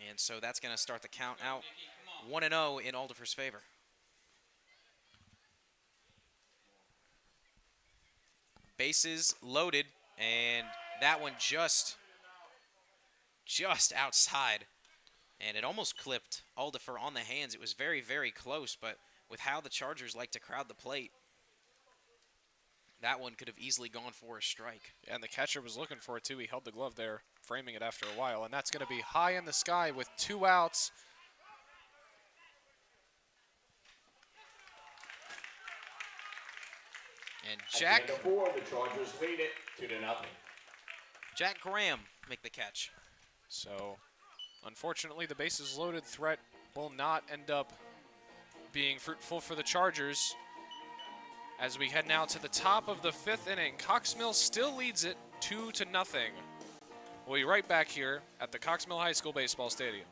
And so that's going to start the count out 1-0 in Aldifer's favor. Bases loaded, and that one just outside. And it almost clipped Aldifer on the hands. It was very, very close, but with how the Chargers like to crowd the plate, that one could have easily gone for a strike. Yeah, and the catcher was looking for it, too. He held the glove there, framing it after a while, and that's going to be high in the sky with 2 outs. And At the end of 4, the Chargers lead it 2-0. Jack Graham make the catch. So, unfortunately, the bases loaded threat will not end up being fruitful for the Chargers. As we head now to the top of the 5th inning, Cox Mill still leads it 2-0. We'll be right back here at the Cox Mill High School Baseball Stadium.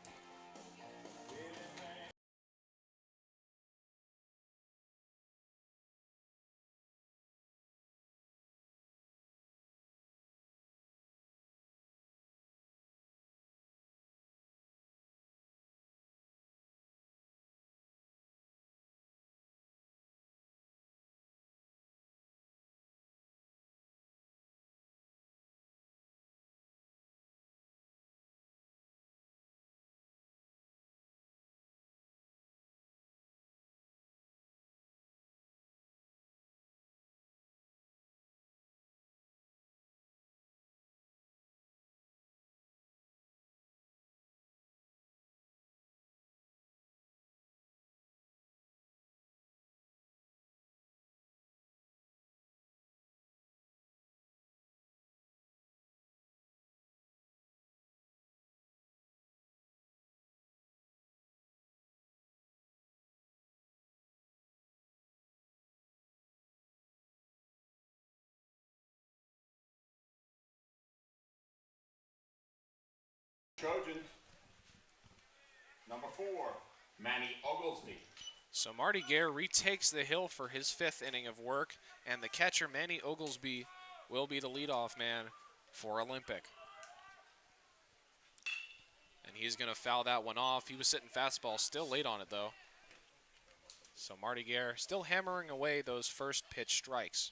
Trojans. Number 4, Manny Oglesby. So Marty Gare retakes the hill for his 5th inning of work, and the catcher, Manny Oglesby, will be the leadoff man for Olympic. And he's going to foul that one off. He was sitting fastball, still late on it, though. So Marty Gare still hammering away those first pitch strikes.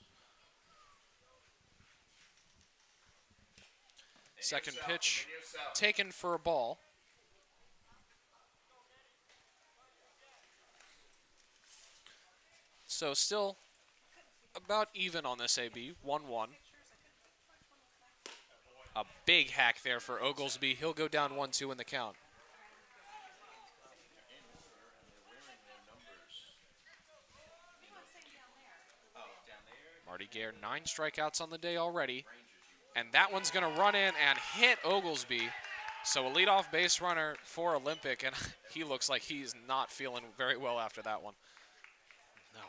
Second pitch taken for a ball. So still about even on this AB, 1-1. A big hack there for Oglesby. He'll go down 1-2 in the count. Marty Gare, 9 strikeouts on the day already. And that one's going to run in and hit Oglesby. So a leadoff base runner for Olympic, and he looks like he's not feeling very well after that one. No.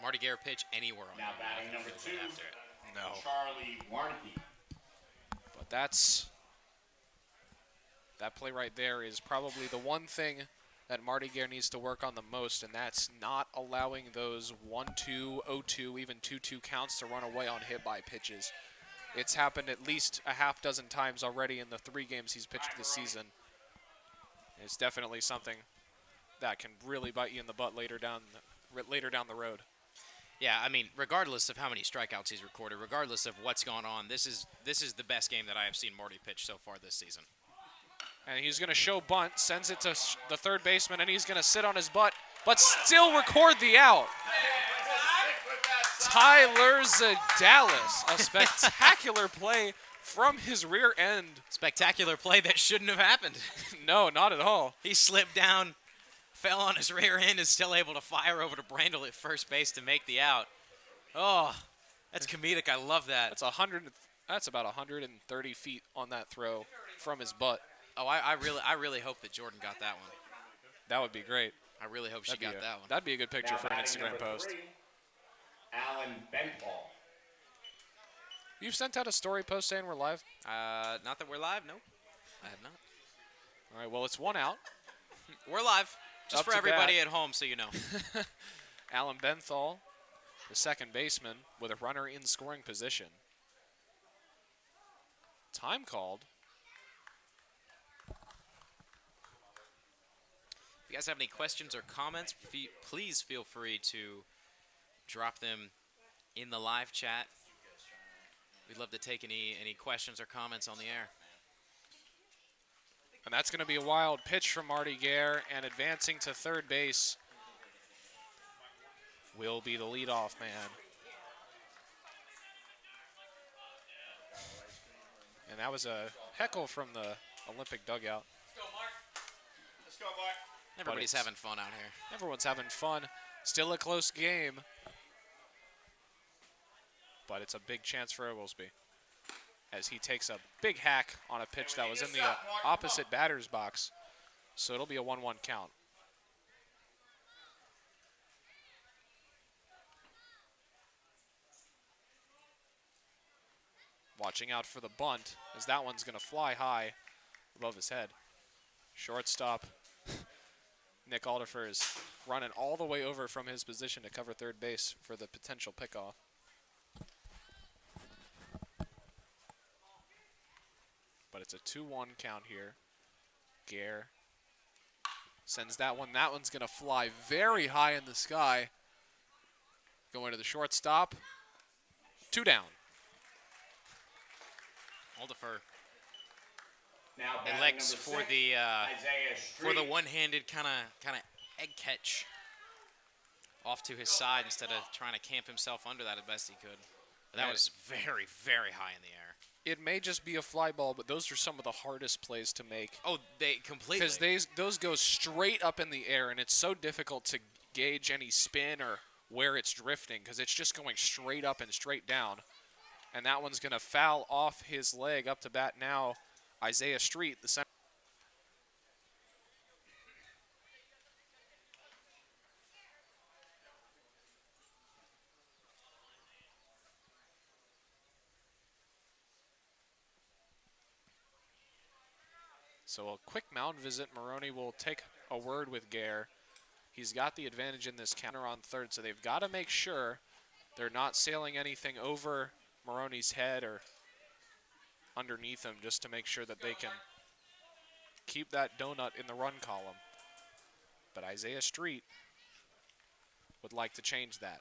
Marty Gare pitch anywhere on Now batting number 2, after it. No. Charlie Warnke. But that play right there is probably the one thing that Marty Gare needs to work on the most, and that's not allowing those 1-2, 0-2, even 2-2 counts to run away on hit by pitches. It's happened at least a half dozen times already in the 3 games he's pitched this season. It's definitely something that can really bite you in the butt later down the road. Yeah, I mean, regardless of how many strikeouts he's recorded, regardless of what's gone on, this is the best game that I have seen Marty pitch so far this season. And he's going to show bunt, sends it to the third baseman, and he's going to sit on his butt, but still record the out. Tyler Zadalis, a spectacular play from his rear end. Spectacular play that shouldn't have happened. No, not at all. He slipped down, fell on his rear end, and still able to fire over to Brandel at first base to make the out. Oh, that's comedic. I love that. That's about 130 feet on that throw from his butt. Oh, I really hope that Jordan got that one. That would be great. I really hope she got that one. That'd be a good picture Now for an batting Instagram number post. 3, Alan Benthal. You've sent out a story post saying we're live? Not that we're live, no. I have not. All right, well, it's 1 out. We're live, just Up for to everybody bat. at home so you know. Alan Benthal, the second baseman, with a runner in scoring position. Time called. If you guys have any questions or comments, please feel free to drop them in the live chat. We'd love to take any questions or comments on the air. And that's going to be a wild pitch from Marty Gare, and advancing to third base will be the leadoff man. And that was a heckle from the Olympic dugout. Let's go, Mark. Everybody's having fun out here. Everyone's having fun. Still a close game. but it's a big chance for Oglesby as he takes a big hack on a pitch that was in the opposite batter's box. So it'll be a 1-1 count. Watching out for the bunt, as that one's going to fly high above his head. Shortstop Nick Alderfer is running all the way over from his position to cover third base for the potential pickoff. But it's a 2-1 count here. Gare sends that one. That one's going to fly very high in the sky. Going to the shortstop. 2 down. Alderfer Now batting elects number for 6, the Isaiah for the Street. one-handed kind of egg catch off to his side instead of trying to camp himself under that as best he could. But that was very, very high in the air. It may just be a fly ball, but those are some of the hardest plays to make. Oh, they completely. Because those go straight up in the air, and it's so difficult to gauge any spin or where it's drifting because it's just going straight up and straight down. And that one's going to foul off his leg. Up to bat now, Isaiah Street, the center. So a quick mound visit. Maroney will take a word with Gare. He's got the advantage in this counter on third, so they've got to make sure they're not sailing anything over Maroney's head or underneath him, just to make sure that they can keep that donut in the run column. But Isaiah Street would like to change that.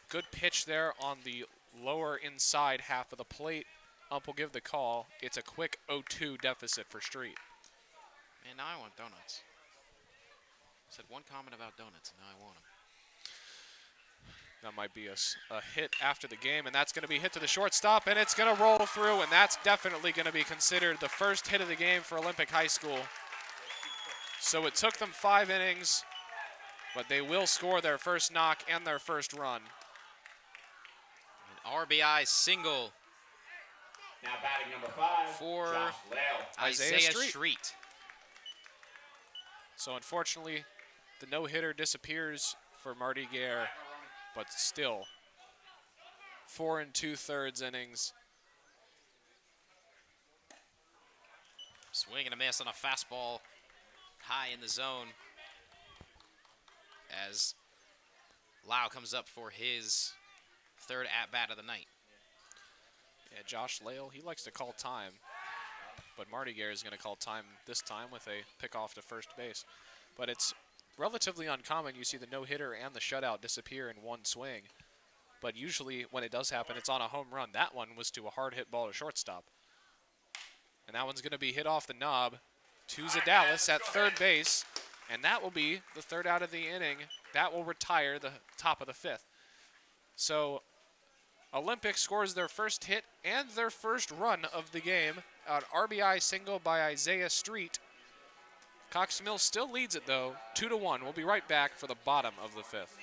Good pitch there on the lower inside half of the plate. Ump will give the call. It's a quick 0-2 deficit for Street. Man, now I want donuts. Said one comment about donuts, and now I want them. That might be a hit after the game, and that's going to be hit to the shortstop, and it's going to roll through, and that's definitely going to be considered the first hit of the game for Olympic High School. So it took them 5 innings, but they will score their first knock and their first run. An RBI single Now batting number 5 for Josh Lale. Isaiah Street. Street. So unfortunately, the no-hitter disappears for Marty Gare, but still 4 2/3 innings. Swing and a miss on a fastball high in the zone as Lau comes up for his third at-bat of the night. Yeah, Josh Lale, he likes to call time, but Marty Gare is going to call time this time with a pickoff to first base. But it's relatively uncommon. You see the no-hitter and the shutout disappear in one swing. But usually when it does happen, it's on a home run. That one was to a hard hit ball to shortstop. And that one's going to be hit off the knob to Zadalis at third base. And that will be the third out of the inning. That will retire the top of the 5th. So Olympic scores their first hit and their first run of the game. An RBI single by Isaiah Street. Cox Mills still leads it, though, 2-1. We'll be right back for the bottom of the 5th.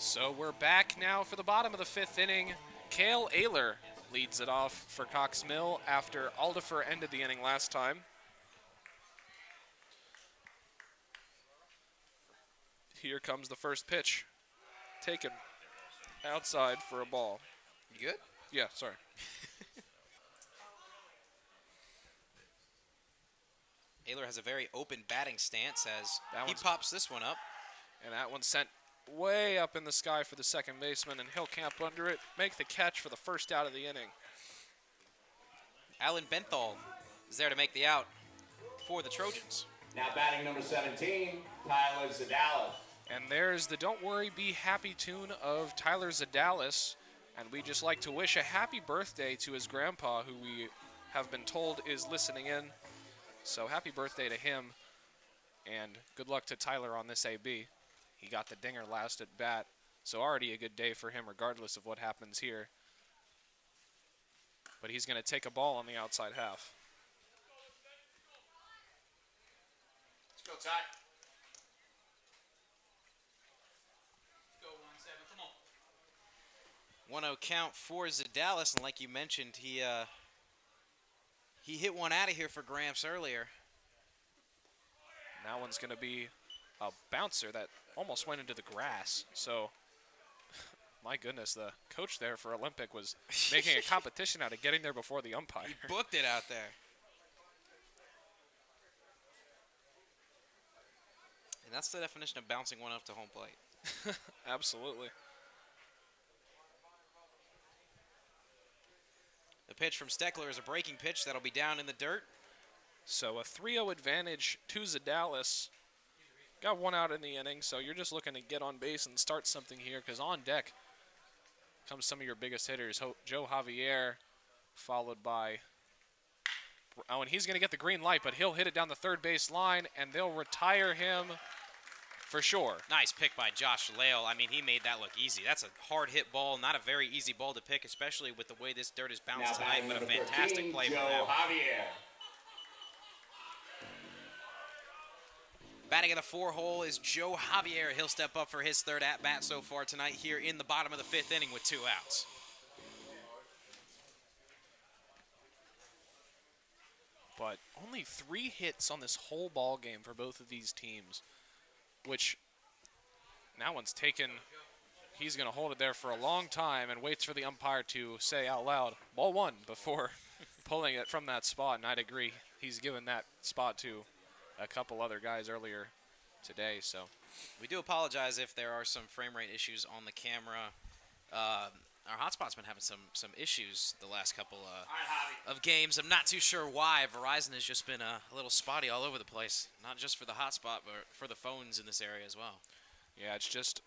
So we're back now for the bottom of the 5th inning. Cale Ayler leads it off for Cox Mill after Aldifer ended the inning last time. Here comes the first pitch. Taken outside for a ball. You good? Yeah, sorry. Ayler has a very open batting stance as That he one's- pops this one up. And that one's sent way up in the sky for the second baseman, and he'll camp under it, make the catch for the first out of the inning. Alan Benthal is there to make the out for the Trojans. Now batting number 17, Tyler Zadalis. And there's the Don't Worry, Be Happy tune of Tyler Zadalis. And we just like to wish a happy birthday to his grandpa, who we have been told is listening in. So happy birthday to him, and good luck to Tyler on this AB. He got the dinger last at bat, so already a good day for him regardless of what happens here. But he's going to take a ball on the outside half. Let's go, Ty. 1-0 count for Zadalis, and like you mentioned, he hit one out of here for Gramps earlier. And that one's going to be a bouncer that almost went into the grass. So, my goodness, the coach there for Olympic was making a competition out of getting there before the umpire. He booked it out there. And that's the definition of bouncing one up to home plate. Absolutely. The pitch from Steckler is a breaking pitch that'll be down in the dirt. So a 3-0 advantage to Zadalis. Got one out in the inning, so you're just looking to get on base and start something here, because on deck comes some of your biggest hitters. Joe Javier, followed by... Oh, and he's going to get the green light, but he'll hit it down the third base line, and they'll retire him for sure. Nice pick by Josh Lale. I mean, he made that look easy. That's a hard hit ball, not a very easy ball to pick, especially with the way this dirt is bounced Now tonight, batting but a number fantastic 13, play Joe from him. Javier. Batting in the 4-hole is Joe Javier. He'll step up for his third at-bat so far tonight here in the bottom of the 5th inning with 2 outs. But only 3 hits on this whole ball game for both of these teams, which that one's taken. He's going to hold it there for a long time and waits for the umpire to say out loud, ball 1, before pulling it from that spot. And I'd agree, he's given that spot to a couple other guys earlier today. So We do apologize if there are some frame rate issues on the camera. Our hotspot's been having some issues the last couple of games. I'm not too sure why. Verizon has just been a little spotty all over the place, not just for the hotspot, but for the phones in this area as well. yeah, it's just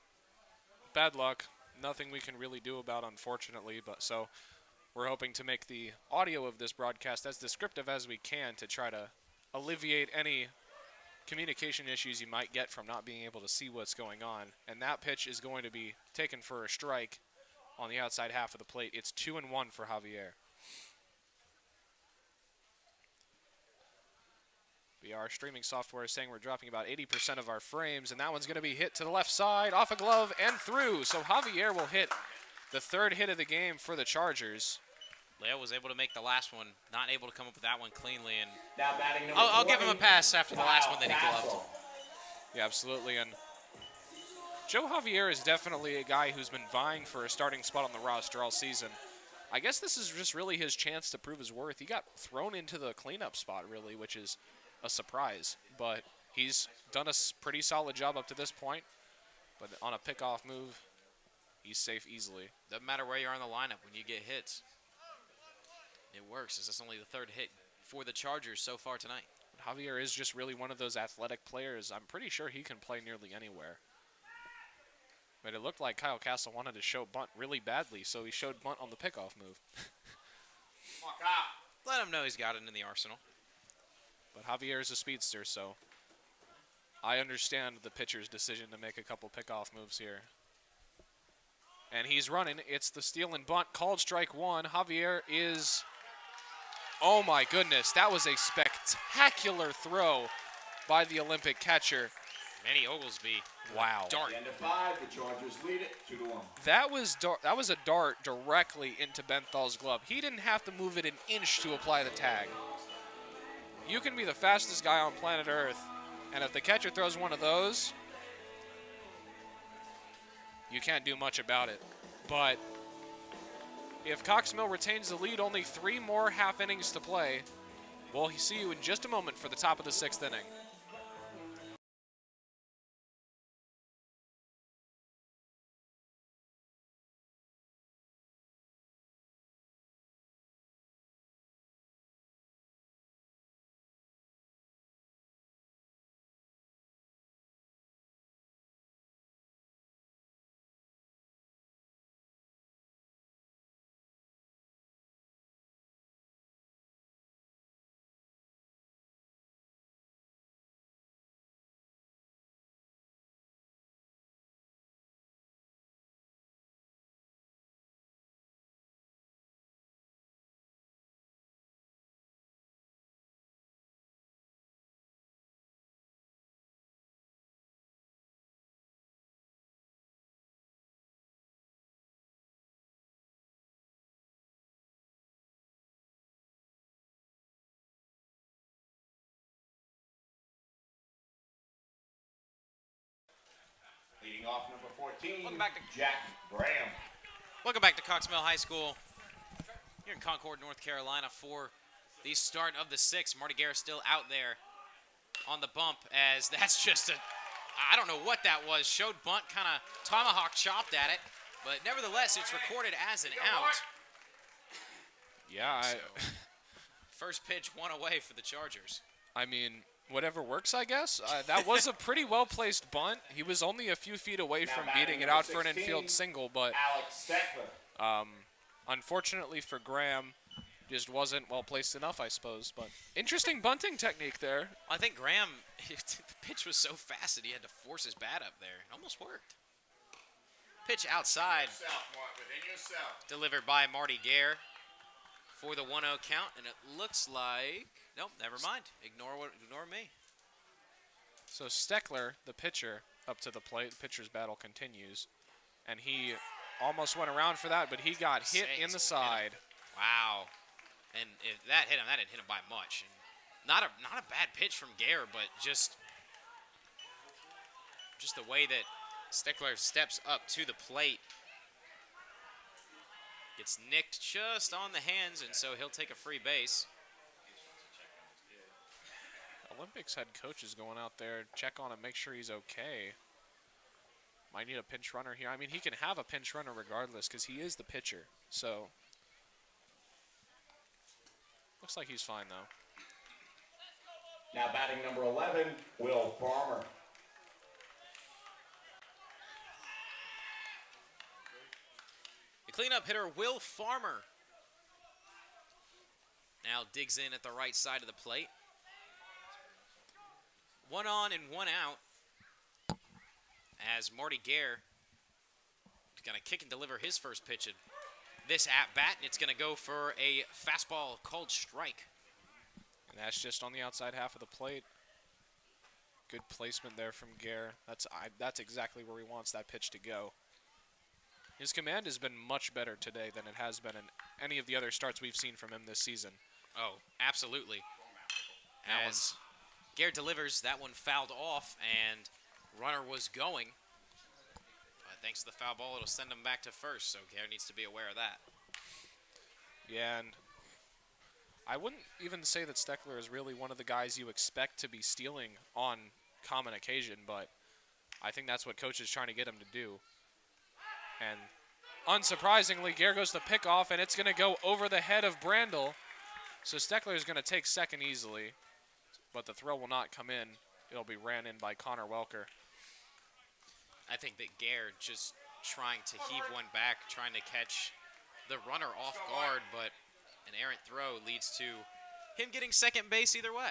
bad luck. Nothing we can really do about, unfortunately. But so we're hoping to make the audio of this broadcast as descriptive as we can to try to alleviate any communication issues you might get from not being able to see what's going on. And that pitch is going to be taken for a strike on the outside half of the plate. It's 2-1 for Javier. Our streaming software is saying we're dropping about 80% of our frames, and that one's going to be hit to the left side, off a glove, and through. So Javier will hit the 3rd hit of the game for the Chargers. Leo was able to make the last one, not able to come up with that one cleanly, and Now batting number I'll give him a 20, pass after the last one that he Kyle gloved. Castle. Yeah, absolutely. And Joe Javier is definitely a guy who's been vying for a starting spot on the roster all season. I guess this is just really his chance to prove his worth. He got thrown into the cleanup spot, really, which is a surprise. But he's done a pretty solid job up to this point. But on a pickoff move, he's safe easily. Doesn't matter where you are in the lineup when you get hits. It works. This is only the 3rd hit for the Chargers so far tonight. Javier is just really one of those athletic players. I'm pretty sure he can play nearly anywhere. But it looked like Kyle Castle wanted to show bunt really badly, so he showed bunt on the pickoff move. Come on, Kyle. Let him know he's got it in the arsenal. But Javier is a speedster, so I understand the pitcher's decision to make a couple pickoff moves here. And he's running. It's the steal and bunt, called strike 1. Javier is... Oh my goodness, that was a spectacular throw by the Olympic catcher. Manny Oglesby. Wow. Dart. At the end of 5, the Chargers lead it 2-1. That was a dart directly into Benthal's glove. He didn't have to move it an inch to apply the tag. You can be the fastest guy on planet Earth, and if the catcher throws one of those, you can't do much about it. But if Cox Mill retains the lead, only 3 more half innings to play. We'll see you in just a moment for the top of the 6th inning. Leading off number 14, Welcome back to Jack Graham. Welcome back to Cox Mill High School here in Concord, North Carolina for the start of the 6th. Marty Guerra still out there on the bump as that's just I don't know what that was. Showed bunt, kind of tomahawk chopped at it, but nevertheless it's recorded as an out. Yeah, First pitch, 1 away for the Chargers. I mean, whatever works, I guess. That was a pretty well-placed bunt. He was only a few feet away from beating it out for an infield single, but Alex Steckler. unfortunately for Graham, just wasn't well-placed enough, I suppose. But interesting bunting technique there. I think Graham, the pitch was so fast that he had to force his bat up there. It almost worked. Pitch outside, Within yourself. delivered by Marty Guerra for the 1-0 count, and it looks like, nope, never mind. Ignore me. So Steckler, the pitcher, up to the plate. The pitcher's battle continues. And he almost went around for that, but he got hit in the side. Wow. And if that hit him, that didn't hit him by much. And not a bad pitch from Guerra, but just the way that Steckler steps up to the plate. Gets nicked just on the hands, and so he'll take a free base. Olympics head coach is going out there, check on him, make sure he's okay. Might need a pinch runner here. I mean, he can have a pinch runner regardless because he is the pitcher. So, looks like he's fine, though. Now batting number 11, Will Farmer. The cleanup hitter, Will Farmer, now digs in at the right side of the plate. 1 on and 1 out as Marty Guerra is going to kick and deliver his first pitch at this at-bat, and it's going to go for a fastball called strike. And that's just on the outside half of the plate. Good placement there from Guerra. That's exactly where he wants that pitch to go. His command has been much better today than it has been in any of the other starts we've seen from him this season. Oh, absolutely. As Guerra delivers, that one fouled off, and runner was going. But thanks to the foul ball, it'll send him back to first, so Guerra needs to be aware of that. Yeah, and I wouldn't even say that Steckler is really one of the guys you expect to be stealing on common occasion, but I think that's what coach is trying to get him to do. And unsurprisingly, Guerra goes to pick off, and it's going to go over the head of Brandel. So Steckler is going to take second easily, but the throw will not come in. It'll be ran in by Connor Welker. I think that Guerra just trying to heave one back, trying to catch the runner off guard, but an errant throw leads to him getting second base either way.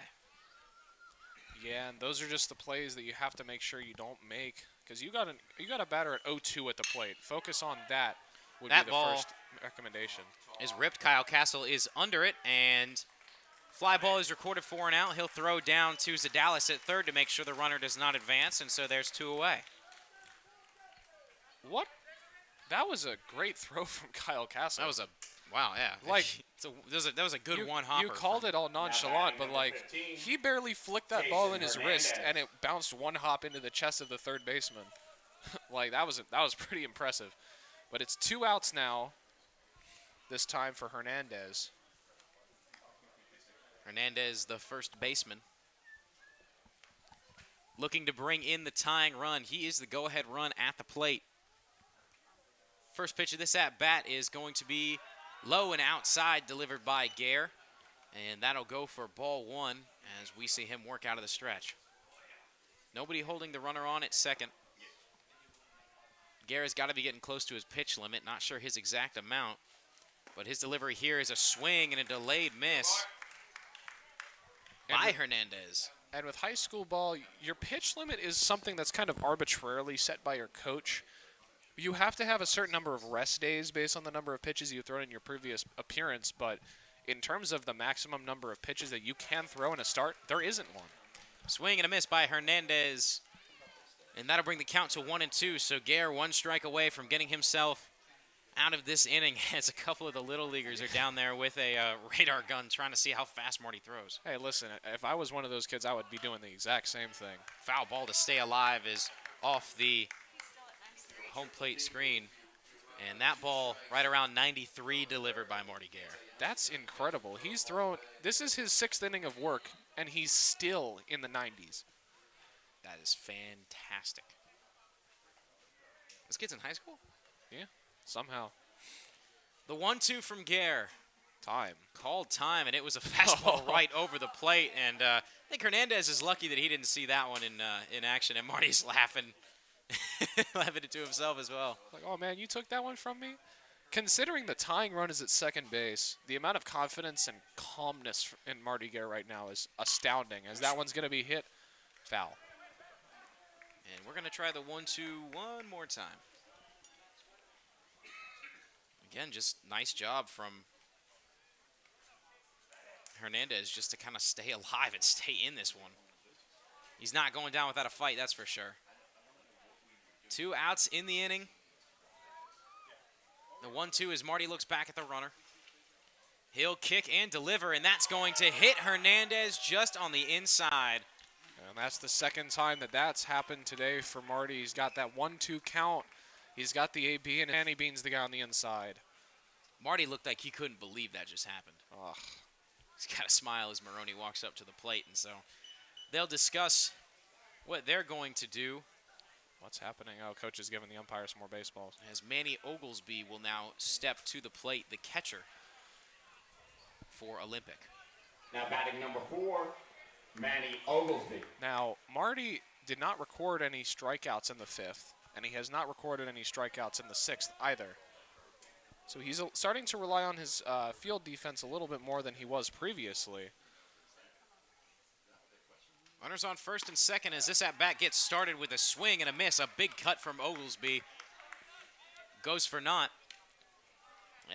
Yeah, and those are just the plays that you have to make sure you don't make, because you got a batter at 0-2 at the plate. Focus on that. Would That be the ball first recommendation. Is ripped. Kyle Castle is under it, and Fly ball is recorded for an out. He'll throw down to Zadalis at third to make sure the runner does not advance, and so there's 2 away. What? That was a great throw from Kyle Castle. That was a, wow, yeah. Like, that was a good one-hopper. You called it all nonchalant, but, like, he barely flicked that ball in his wrist, and it bounced one hop into the chest of the third baseman. Like, that was pretty impressive. But it's 2 outs now, this time for Hernandez. Hernandez, the first baseman, looking to bring in the tying run. He is the go-ahead run at the plate. First pitch of this at-bat is going to be low and outside, delivered by Gare. And that'll go for ball 1 as we see him work out of the stretch. Nobody holding the runner on at second. Gare's got to be getting close to his pitch limit. Not sure his exact amount. But his delivery here is a swing and a delayed miss by Hernandez. And with high school ball, your pitch limit is something that's kind of arbitrarily set by your coach. You have to have a certain number of rest days based on the number of pitches you've thrown in your previous appearance, but in terms of the maximum number of pitches that you can throw in a start, there isn't one. Swing and a miss by Hernandez, and that'll bring the count to 1-2. So Gare 1 strike away from getting himself out of this inning as a couple of the little leaguers are down there with a radar gun trying to see how fast Marty throws. Hey, listen, if I was one of those kids, I would be doing the exact same thing. Foul ball to stay alive is off the home plate screen, and that ball right around 93 delivered by Marty Gare. That's incredible. He's thrown, this is his 6th inning of work, and he's still in the 90s. That is fantastic. This kid's in high school? Yeah, somehow. The 1-2 from Gare. Time. Called time, and it was a fastball right over the plate, and I think Hernandez is lucky that he didn't see that one in action, and Marty's laughing. Laughing it to himself as well. Like, oh man, you took that one from me? Considering the tying run is at second base, the amount of confidence and calmness in Marty Gare right now is astounding, as that one's going to be hit foul. And we're going to try the 1-2 one more time. Again, just nice job from Hernandez just to kind of stay alive and stay in this one. He's not going down without a fight, that's for sure. 2 outs in the inning. The 1-2 as Marty looks back at the runner. He'll kick and deliver, and that's going to hit Hernandez just on the inside. And that's the second time that that's happened today for Marty. He's got that 1-2 count. He's got the AB, and Manny Bean's the guy on the inside. Marty looked like he couldn't believe that just happened. Ugh. He's got a smile as Maroney walks up to the plate, and so they'll discuss what they're going to do. What's happening? Oh, coach is giving the umpires more baseballs. As Manny Oglesby will now step to the plate, the catcher for Olympic. Now batting number 4, Manny Oglesby. Now, Marty did not record any strikeouts in the 5th, and he has not recorded any strikeouts in the 6th either. So he's starting to rely on his field defense a little bit more than he was previously. Runners on first and second as this at-bat gets started with a swing and a miss. A big cut from Oglesby. Goes for naught.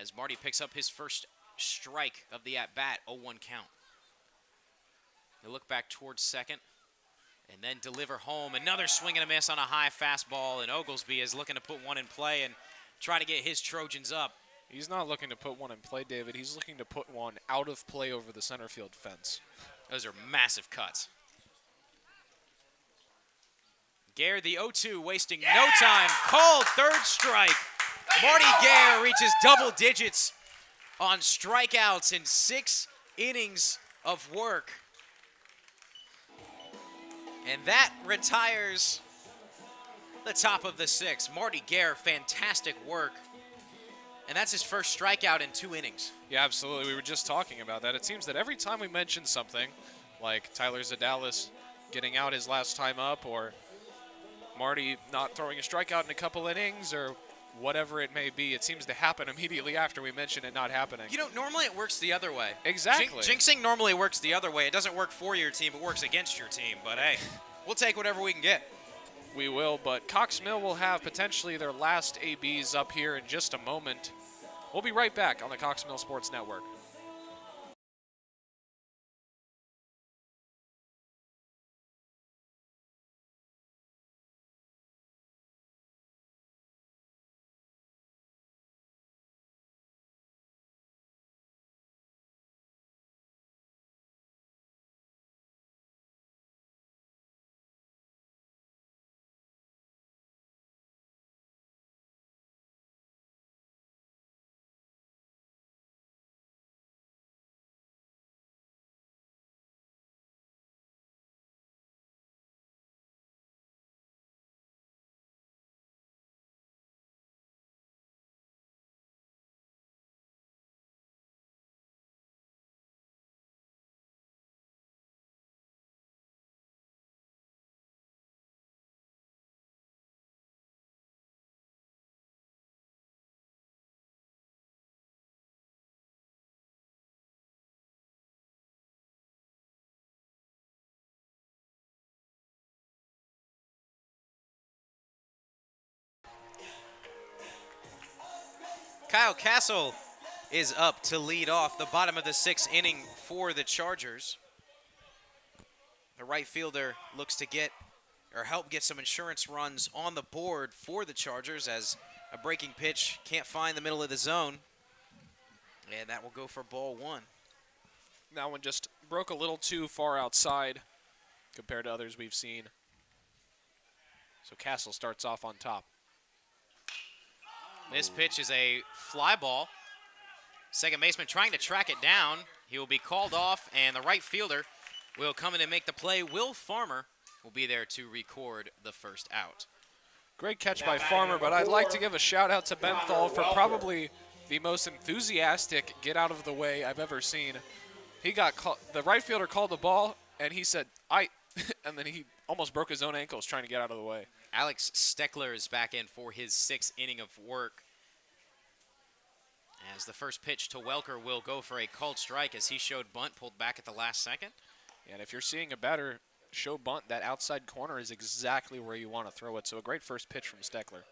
As Marty picks up his first strike of the at-bat, 0-1 count. He'll look back towards second and then deliver home. Another swing and a miss on a high fastball, and Oglesby is looking to put one in play and try to get his Trojans up. He's not looking to put one in play, David. He's looking to put one out of play over the center field fence. Those are massive cuts. Gare, the 0-2, wasting no time. Called third strike. Marty Gare reaches double digits on strikeouts in 6 innings of work. And that retires the top of the 6th. Marty Gare, fantastic work. And that's his first strikeout in 2 innings. Yeah, absolutely. We were just talking about that. It seems that every time we mention something, like Tyler Zadalis getting out his last time up, or Marty not throwing a strikeout in a couple innings, or whatever it may be, it seems to happen immediately after we mention it not happening. You know, normally it works the other way. Exactly. Jinxing normally works the other way. It doesn't work for your team, it works against your team. But hey, we'll take whatever we can get. We will, but Cox Mill will have potentially their last ABs up here in just a moment. We'll be right back on the Cox Mill Sports Network. Kyle Castle is up to lead off the bottom of the 6th inning for the Chargers. The right fielder looks to get or help get some insurance runs on the board for the Chargers as a breaking pitch can't find the middle of the zone. And that will go for ball 1. That one just broke a little too far outside compared to others we've seen. So Castle starts off on top. This pitch is a fly ball. Second baseman trying to track it down. He will be called off, and the right fielder will come in and make the play. Will Farmer will be there to record the first out. Great catch by Farmer, but I'd like to give a shout out to Benthal for probably the most enthusiastic get out of the way I've ever seen. He got the right fielder called the ball, and he said, and then he almost broke his own ankles trying to get out of the way. Alex Steckler is back in for his 6th inning of work. As the first pitch to Welker will go for a called strike as he showed bunt, pulled back at the last second. And if you're seeing a batter show bunt, that outside corner is exactly where you want to throw it. So a great first pitch from Steckler.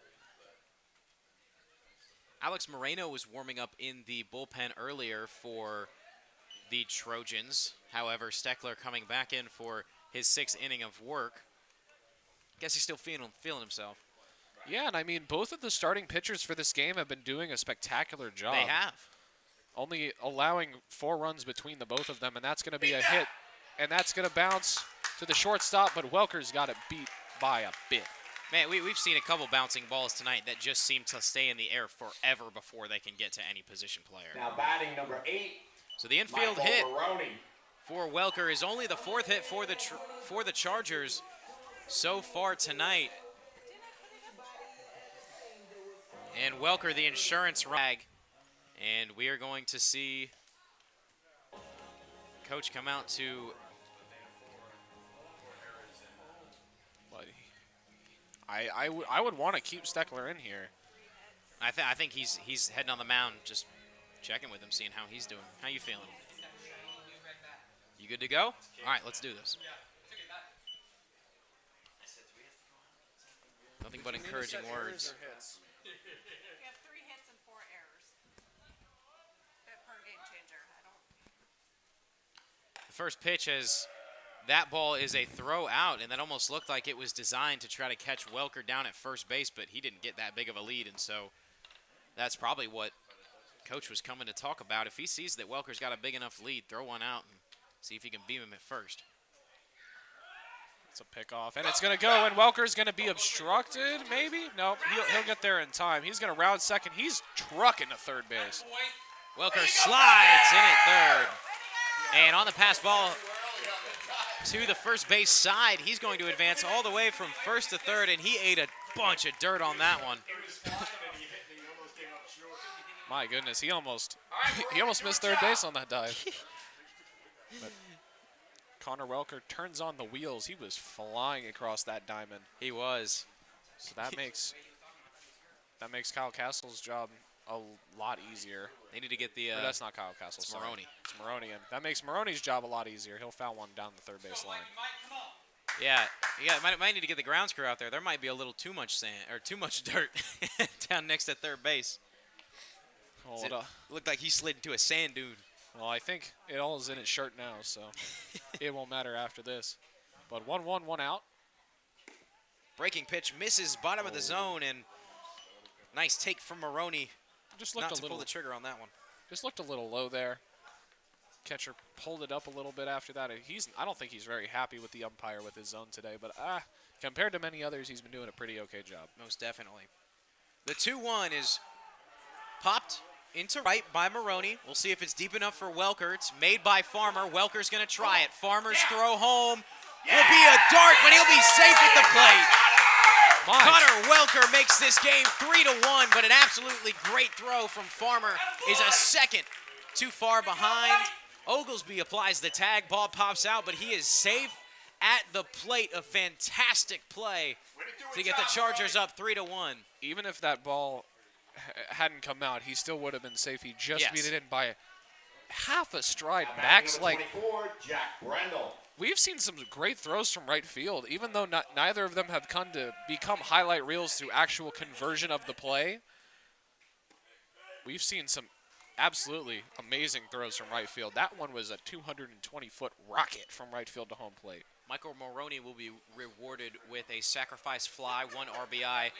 Alex Moreno was warming up in the bullpen earlier for the Trojans. However, Steckler coming back in for his 6th inning of work. Guess he's still feeling himself. Yeah, and I mean, both of the starting pitchers for this game have been doing a spectacular job. They have. Only allowing 4 runs between the both of them, and that's going to be a hit. And that's going to bounce to the shortstop, but Welker's got it beat by a bit. Man, we've seen a couple bouncing balls tonight that just seem to stay in the air forever before they can get to any position player. Now batting number 8. So the infield Michael hit Maroney. for Welker is only the 4th hit for the Chargers so far tonight. And Welker, the insurance rag. And we are going to see Coach come out to... I would want to keep Steckler in here. I think he's heading on the mound, just checking with him, seeing how he's doing. How you feeling? You good to go? All right, let's do this. Nothing but encouraging words. We have 3 hits and 4 errors. Per game changer. The first pitch is that ball is a throw out, and that almost looked like it was designed to try to catch Welker down at first base, but he didn't get that big of a lead, and so that's probably what Coach was coming to talk about. If he sees that Welker's got a big enough lead, throw one out and see if he can beam him at first. It's a pickoff, and it's going to go, and Welker's going to be obstructed, maybe? No, he'll get there in time. He's going to round second. He's trucking to third base. Welker slides in at third. And on the pass ball to the first base side, he's going to advance all the way from first to third, and he ate a bunch of dirt on that one. My goodness, he almost missed third base on that dive. But Connor Welker turns on the wheels. He was flying across that diamond. He was. So that makes Kyle Castle's job a lot easier. They need to get the... Or that's not Kyle Castle. It's sorry. Maroney. It's Maroney, and that makes Maroney's job a lot easier. He'll foul one down the third base line. Yeah, might need to get the grounds crew out there. There might be a little too much sand or too much dirt down next to third base. Well, It looked like he slid into a sand dune. well, I think it all is in his shirt now, so it won't matter after this. But 1-1, 1 out. Breaking pitch misses bottom of the zone, and nice take from Maroney. Just Not looked to a little. pull the trigger on that one. Just looked a little low there. Catcher pulled it up a little bit after that. I don't think he's very happy with the umpire with his zone today, but compared to many others, he's been doing a pretty okay job. Most definitely. The 2-1 is popped into right by Maroney. We'll see if it's deep enough for Welker. It's made by Farmer. Welker's going to try it. Farmer's throw home will be a dart, but he'll be safe at the plate. Connor Welker makes this game 3-1, but an absolutely great throw from Farmer is a second too far behind. Oglesby applies the tag. Ball pops out, but he is safe at the plate. A fantastic play to get the Chargers up 3-1. Even if that ball hadn't come out, he still would have been safe. He just beat it in by half a stride max. Like, 24, Jack Brendel. we've seen some great throws from right field, even though neither of them have come to become highlight reels through actual conversion of the play. we've seen some absolutely amazing throws from right field. That one was a 220-foot rocket from right field to home plate. Michael Moroney will be rewarded with a sacrifice fly, 1 RBI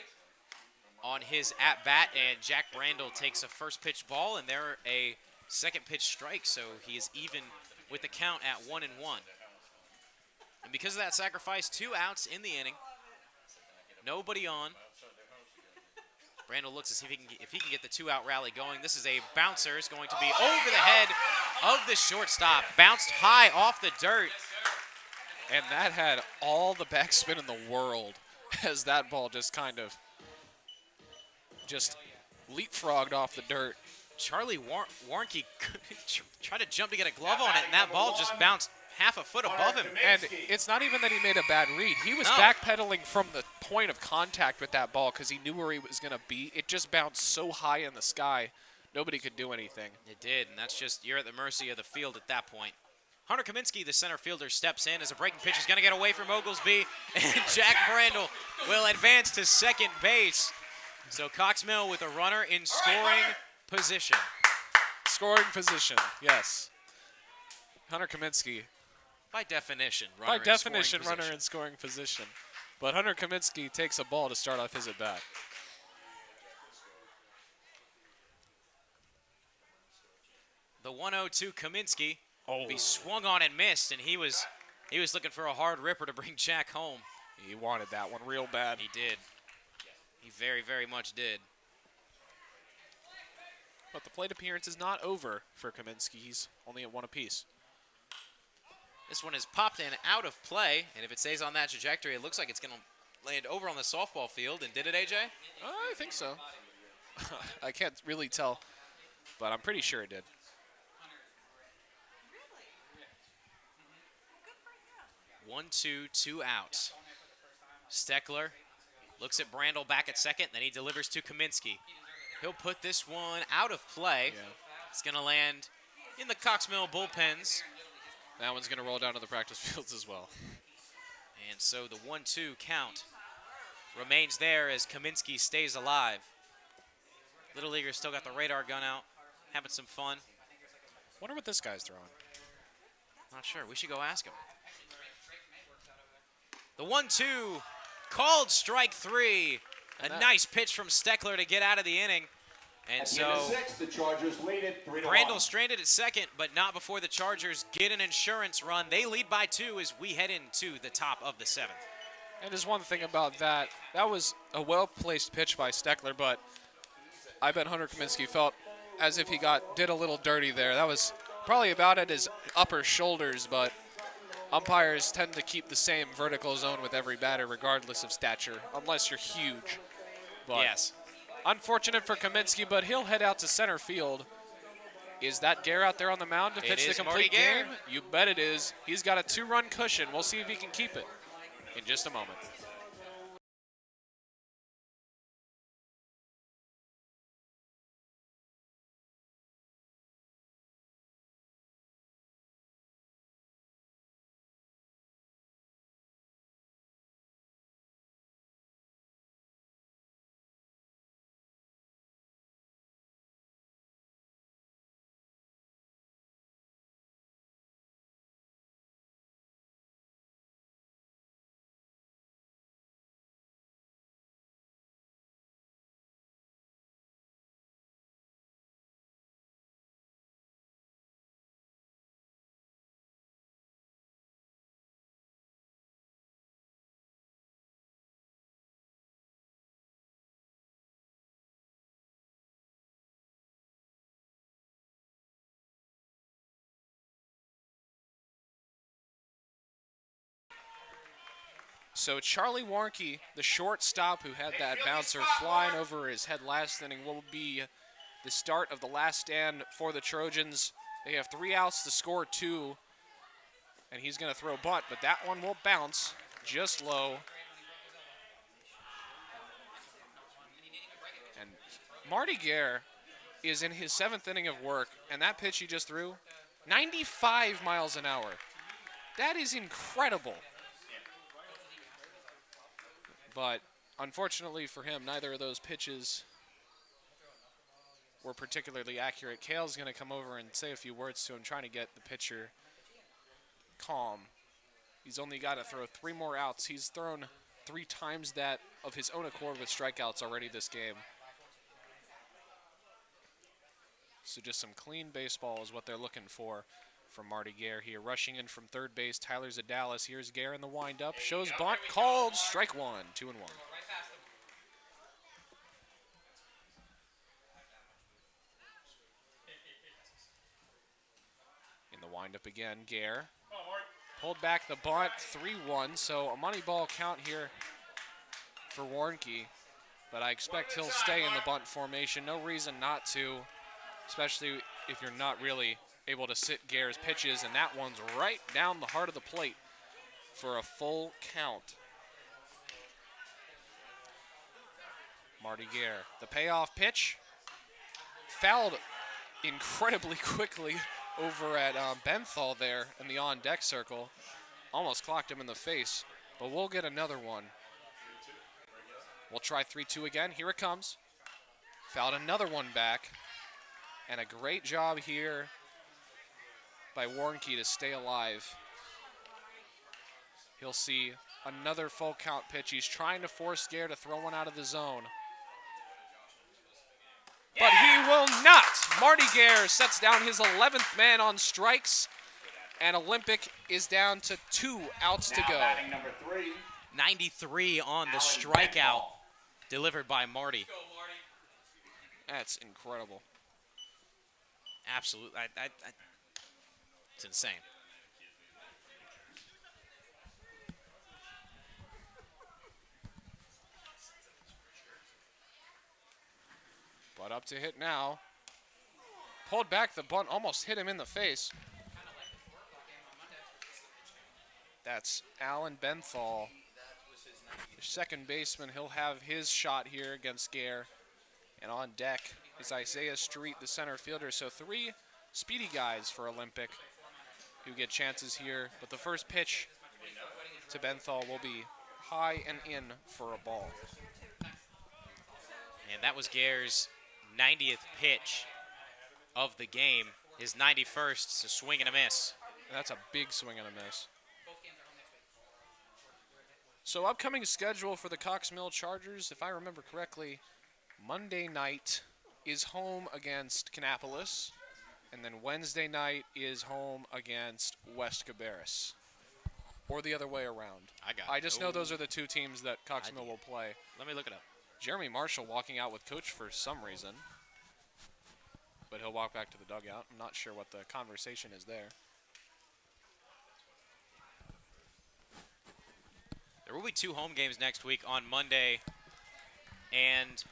on his at-bat, and Jack Brandel takes a first pitch ball, and they're a second pitch strike, so he is even with the count at 1-1. And because of that sacrifice, 2 outs in the inning. Nobody on. Brandel looks to see if he can get the 2-out rally going. This is a bouncer. It's going to be over the head of the shortstop. Bounced high off the dirt. And that had all the backspin in the world as that ball just kind of just leapfrogged off the dirt. Charlie Warnke tried to jump to get a glove on it, and that ball just bounced half a foot above him. And it's not even that he made a bad read. He was No. backpedaling from the point of contact with that ball because he knew where he was going to be. It just bounced so high in the sky, nobody could do anything. It did, and that's just, you're at the mercy of the field at that point. Hunter Kaminsky, the center fielder, steps in as a breaking pitch is going to get away from Oglesby, and Jack Brandel will advance to second base. So Cox Mill with a runner in scoring position. Scoring position, yes. Hunter Kaminsky, By definition, runner by in definition, scoring runner position. in scoring position. But Hunter Kaminsky takes a ball to start off his at-bat. The 1-0 Kaminsky will be swung on and missed, and he was looking for a hard ripper to bring Jack home. He wanted that one real bad. He did. He very, very much did. But the plate appearance is not over for Kaminsky. He's only at 1 apiece. This one is popped in out of play, and if it stays on that trajectory, it looks like it's going to land over on the softball field. And did it, AJ? I think so. I can't really tell, but I'm pretty sure it did. 1-2, 2 outs. Steckler looks at Brandel back at second, then he delivers to Kaminsky. He'll put this one out of play. Yeah. It's going to land in the Cox Mill bullpens. That one's going to roll down to the practice fields as well. And so the 1-2 count remains there as Kaminsky stays alive. Little Leaguers still got the radar gun out, having some fun. Wonder what this guy's throwing. Not sure. We should go ask him. The 1-2, called strike 3. A nice pitch from Steckler to get out of the inning. And At the end of so 6, the Chargers lead it 3-1. Brandel stranded at second, but not before the Chargers get an insurance run. They lead by 2 as we head into the top of the 7th. And there's one thing about that. That was a well-placed pitch by Steckler, but I bet Hunter Kaminsky felt as if he did a little dirty there. That was probably about at his upper shoulders, but umpires tend to keep the same vertical zone with every batter regardless of stature, unless you're huge. But Yes. unfortunate for Kaminsky, but he'll head out to center field. Is that Gare out there on the mound to It pitch the is complete Marty Gare. game? You bet it is. He's got a 2-run cushion. We'll see if he can keep it in just a moment. So Charlie Warnke, the shortstop who had that bouncer flying over his head last inning, will be the start of the last stand for the Trojans. They have 3 outs to score 2, and he's going to throw bunt, but that one will bounce just low. And Marty Gare is in his 7th inning of work, and that pitch he just threw, 95 miles an hour. That is incredible. But unfortunately for him, neither of those pitches were particularly accurate. Kale's going to come over and say a few words to him, trying to get the pitcher calm. He's only got to throw 3 more outs. He's thrown 3 times that of his own accord with strikeouts already this game. So just some clean baseball is what they're looking for from Marty Gare here. Rushing in from third base, Tyler Zadalis. Here's Gare in the windup. Shows bunt, called, strike 1, 2-1. In the windup again, Gare. Pulled back the bunt, 3-1, so a money ball count here for Warnke. But I expect he'll stay in the bunt formation. No reason not to, especially if you're not really able to sit Gare's pitches, and that one's right down the heart of the plate for a full count. Marty Gare, the payoff pitch, fouled incredibly quickly over at Benthal there in the on-deck circle. Almost clocked him in the face, but we'll get another one. We'll try 3-2 again. Here it comes. Fouled another one back. And a great job here by Warnke to stay alive. He'll see another full count pitch. He's trying to force Gare to throw one out of the zone. But he will not. Marty Gare sets down his 11th man on strikes, and Olympic is down to 2 outs to go. Batting number 3. 93 on the Alan strikeout Benthal. delivered by Marty. That's incredible. Absolutely. It's insane. But up to hit now. Pulled back the bunt, almost hit him in the face. That's Alan Benthal, the second baseman. He'll have his shot here against Gare. And on deck is Isaiah Street, the center fielder. So 3 speedy guys for Olympic who get chances here. But the first pitch to Benthal will be high and in for a ball. And that was Gare's 90th pitch of the game. His 91st, so swing and a miss. And that's a big swing and a miss. So upcoming schedule for the Cox Mill Chargers, if I remember correctly, Monday night is home against Kannapolis, and then Wednesday night is home against West Cabarrus. Or the other way around. I just know those are the 2 teams that Cox Mill will play. Let me look it up. Jeremy Marshall walking out with coach for some reason, but he'll walk back to the dugout. I'm not sure what the conversation is there. There will be 2 home games next week on Monday and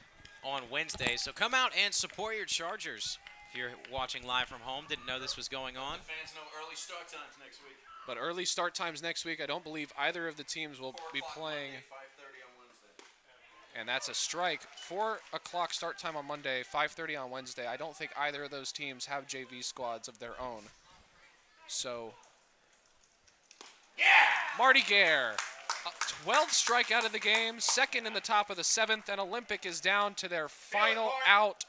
on Wednesday. So come out and support your Chargers. If you're watching live from home, didn't know this was going on. Fans know early start times next week. But early start times next week, I don't believe either of the teams will be playing. 5:30 on Wednesday. And that's a strike. 4 o'clock start time on Monday, 5:30 on Wednesday. I don't think either of those teams have JV squads of their own. So, Marty Gare, 12th strikeout of the game, second in the top of the 7th, and Olympic is down to their final out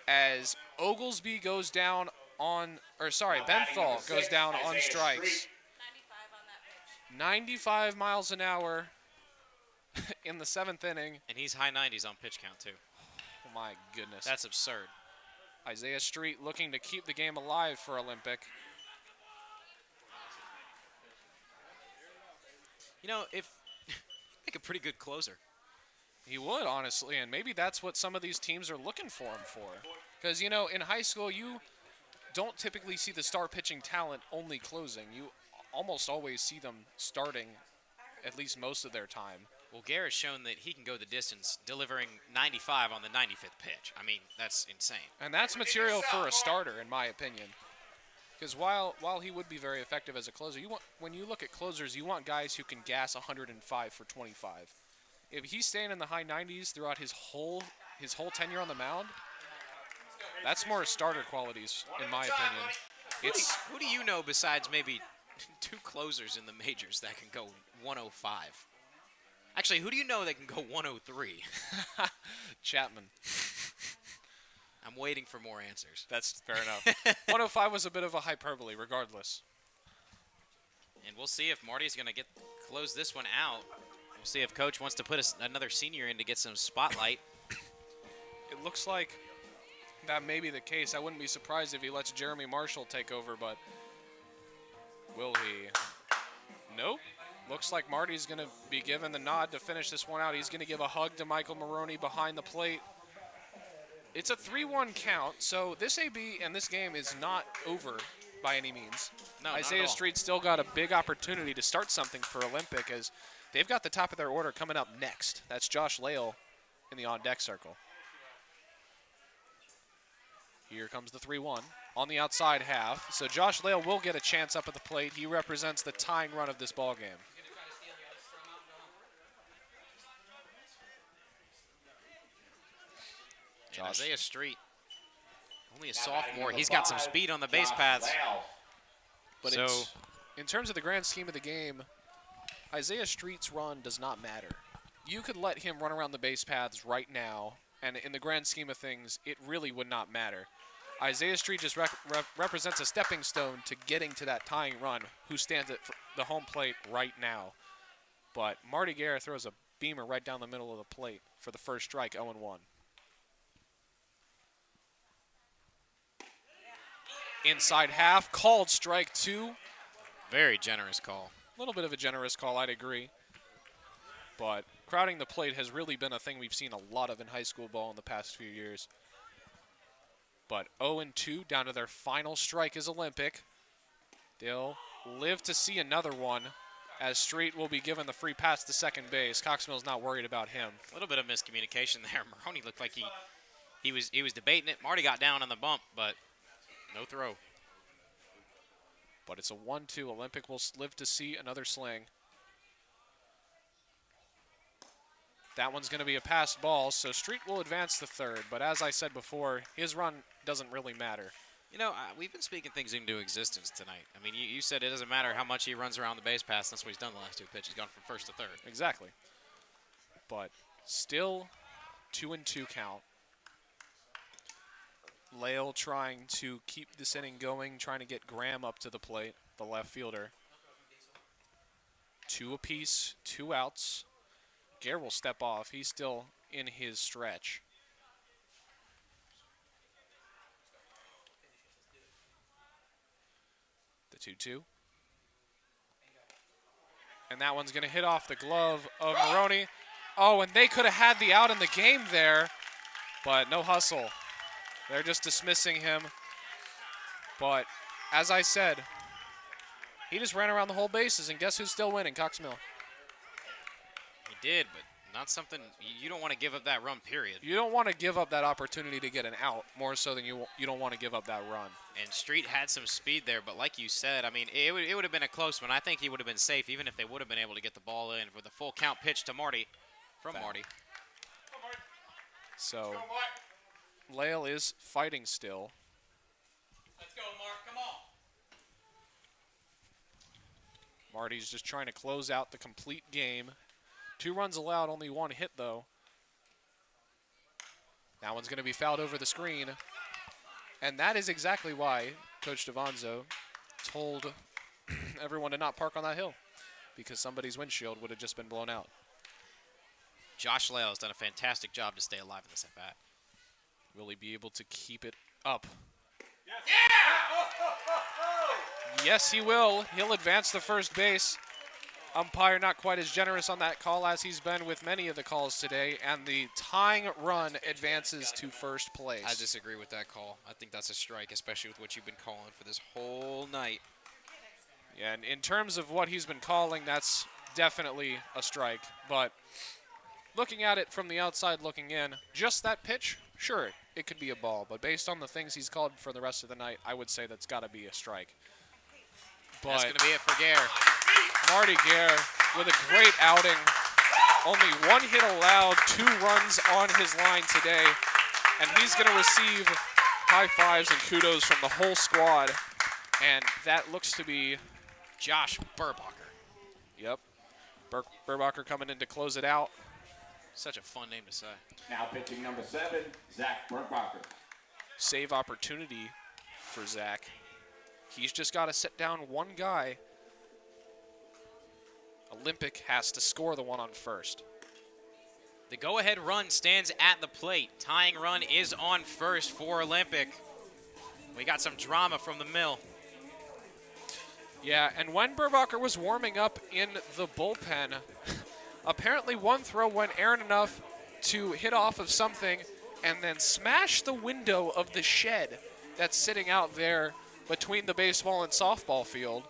as Oglesby goes down on, Benthal goes down on strikes. 95 on that pitch. 95 miles an hour in the 7th inning. And he's high 90s on pitch count, too. Oh my goodness. That's absurd. Isaiah Street looking to keep the game alive for Olympic. You know, if make a pretty good closer. He would, honestly, and maybe that's what some of these teams are looking for him for. Because, you know, in high school, you don't typically see the star pitching talent only closing. You almost always see them starting at least most of their time. Well, Gare has shown that he can go the distance, delivering 95 on the 95th pitch. I mean, that's insane. And that's material for a starter, in my opinion. Because while he would be very effective as a closer, when you look at closers, you want guys who can gas 105 for 25. If he's staying in the high 90s throughout his whole tenure on the mound, that's more starter qualities, in my opinion. Who do you know besides maybe 2 closers in the majors that can go 105? Actually, who do you know that can go 103? Chapman. I'm waiting for more answers. That's fair enough. 105 was a bit of a hyperbole, regardless. And we'll see if Marty's going to close this one out. We'll see if Coach wants to put another senior in to get some spotlight. It looks like that may be the case. I wouldn't be surprised if he lets Jeremy Marshall take over, but will he? Nope. Looks like Marty's going to be given the nod to finish this one out. He's going to give a hug to Michael Maroney behind the plate. It's a 3-1 count, so this AB and this game is not over by any means. No, not Isaiah at all. Street still got a big opportunity to start something for Olympic, as they've got the top of their order coming up next. That's Josh Lale in the on-deck circle. Here comes the 3-1 on the outside half. So Josh Lale will get a chance up at the plate. He represents the tying run of this ball game. And Isaiah Street, only a Now batting sophomore. number He's got some 5, speed on the base Josh paths. Lale. But So- in terms of the grand scheme of the game, Isaiah Street's run does not matter. You could let him run around the base paths right now, and in the grand scheme of things, it really would not matter. Isaiah Street just represents a stepping stone to getting to that tying run, who stands at the home plate right now. But Marty Guerra throws a beamer right down the middle of the plate for the first strike, 0-1. Inside half, called strike 2. Very generous call. A little bit of a generous call, I'd agree. But crowding the plate has really been a thing we've seen a lot of in high school ball in the past few years. But 0-2 down to their final strike is Olympic. They'll live to see another one, as Street will be given the free pass to second base. Coxmill's not worried about him. A little bit of miscommunication there. Maroney looked like he was debating it. Marty got down on the bump, but no throw. But it's a 1-2. Olympic will live to see another sling. That one's going to be a passed ball, so Street will advance to third. But as I said before, his run doesn't really matter. You know, we've been speaking things into existence tonight. I mean, you said it doesn't matter how much he runs around the base pass. That's what he's done the last 2 pitches. He's gone from first to third. Exactly. But still 2-2 count. Lale trying to keep this inning going, trying to get Graham up to the plate, the left fielder. 2 apiece, 2 outs. Gare will step off. He's still in his stretch. The 2-2. And that one's going to hit off the glove of Maroney. Oh, and they could have had the out in the game there, but no hustle. They're just dismissing him. But as I said, he just ran around the whole bases, and guess who's still winning? Coxmill. He did, but not something you don't want to give up that run, period. You don't want to give up that opportunity to get an out more so than you don't want to give up that run. And Street had some speed there, but like you said, I mean, it would have been a close one. I think he would have been safe, even if they would have been able to get the ball in with a full count pitch to Marty from Marty. So Lale is fighting still. Let's go, Mark. Come on. Marty's just trying to close out the complete game. 2 runs allowed, only 1 hit, though. That one's going to be fouled over the screen. And that is exactly why Coach Devanzo told everyone to not park on that hill, because somebody's windshield would have just been blown out. Josh Lale has done a fantastic job to stay alive in this at-bat. Will he be able to keep it up? Yes, he will. He'll advance to first base. Umpire not quite as generous on that call as he's been with many of the calls today, and the tying run advances to first place. I disagree with that call. I think that's a strike, especially with what you've been calling for this whole night. Yeah, and in terms of what he's been calling, that's definitely a strike. But looking at it from the outside looking in, just that pitch, sure, it could be a ball. But based on the things he's called for the rest of the night, I would say that's got to be a strike. But That's going to be it for Gare. Marty Gare with a great outing. Only 1 hit allowed, 2 runs on his line today. And he's going to receive high fives and kudos from the whole squad. And that looks to be Josh Burbacher. Yep. Burbacher coming in to close it out. Such a fun name to say. Now pitching number 7, Zach Burkbacher. save opportunity for Zach. He's just got to sit down one guy. Olympic has to score the one on first. The go-ahead run stands at the plate. Tying run is on first for Olympic. We got some drama from the mill. Yeah, and when Burbacher was warming up in the bullpen, apparently one throw went errant enough to hit off of something and then smash the window of the shed that's sitting out there between the baseball and softball field.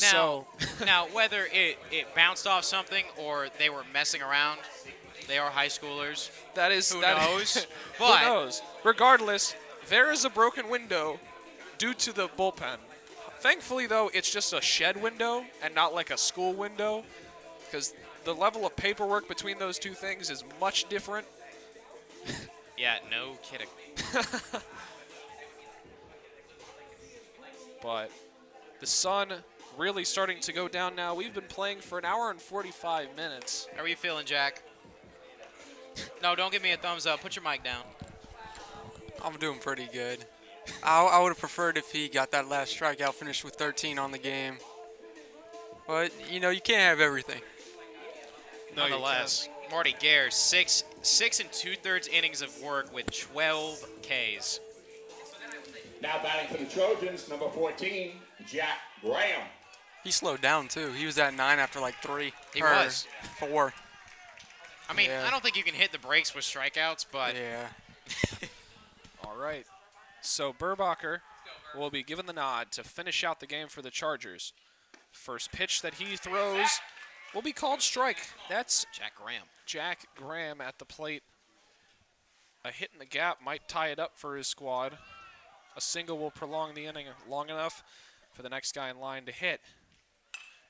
Now, whether it bounced off something or they were messing around, they are high schoolers. Who knows? But who knows? Regardless, there is a broken window due to the bullpen. Thankfully, though, it's just a shed window and not like a school window, because the level of paperwork between those two things is much different. Yeah, no kidding. But the sun really starting to go down now. We've been playing for an hour and 45 minutes. How are you feeling, Jack? No, don't give me a thumbs up. Put your mic down. I'm doing pretty good. I would have preferred if he got that last strikeout, finished with 13 on the game. But, you know, you can't have everything. No, you Nonetheless, Marty Gare, 6 2/3 innings of work with 12 Ks. Now batting for the Trojans, number 14, Jack Graham. He slowed down, too. He was at 9 after like 3. He or was. 4. I mean, Yeah. I don't think you can hit the brakes with strikeouts, but Yeah. All right. So Burbacher will be given the nod to finish out the game for the Chargers. First pitch that he throws will be called strike. That's Jack Graham. Jack Graham at the plate. A hit in the gap might tie it up for his squad. A single will prolong the inning long enough for the next guy in line to hit.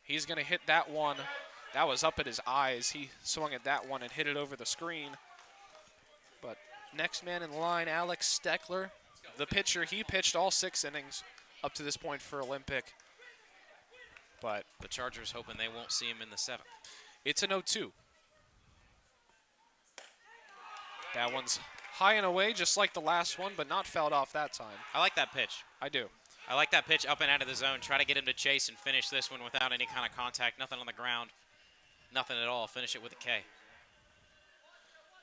He's going to hit that one. That was up at his eyes. He swung at that one and hit it over the screen. But next man in line, Alex Steckler, the pitcher. He pitched all 6 innings up to this point for Olympic. But The Chargers hoping they won't see him in the 7th. it's an 0-2. That one's high and away, just like the last one, but not fouled off that time. I like that pitch. I do. I like that pitch up and out of the zone. Try to get him to chase and finish this one without any kind of contact. Nothing on the ground. Nothing at all. Finish it with a K.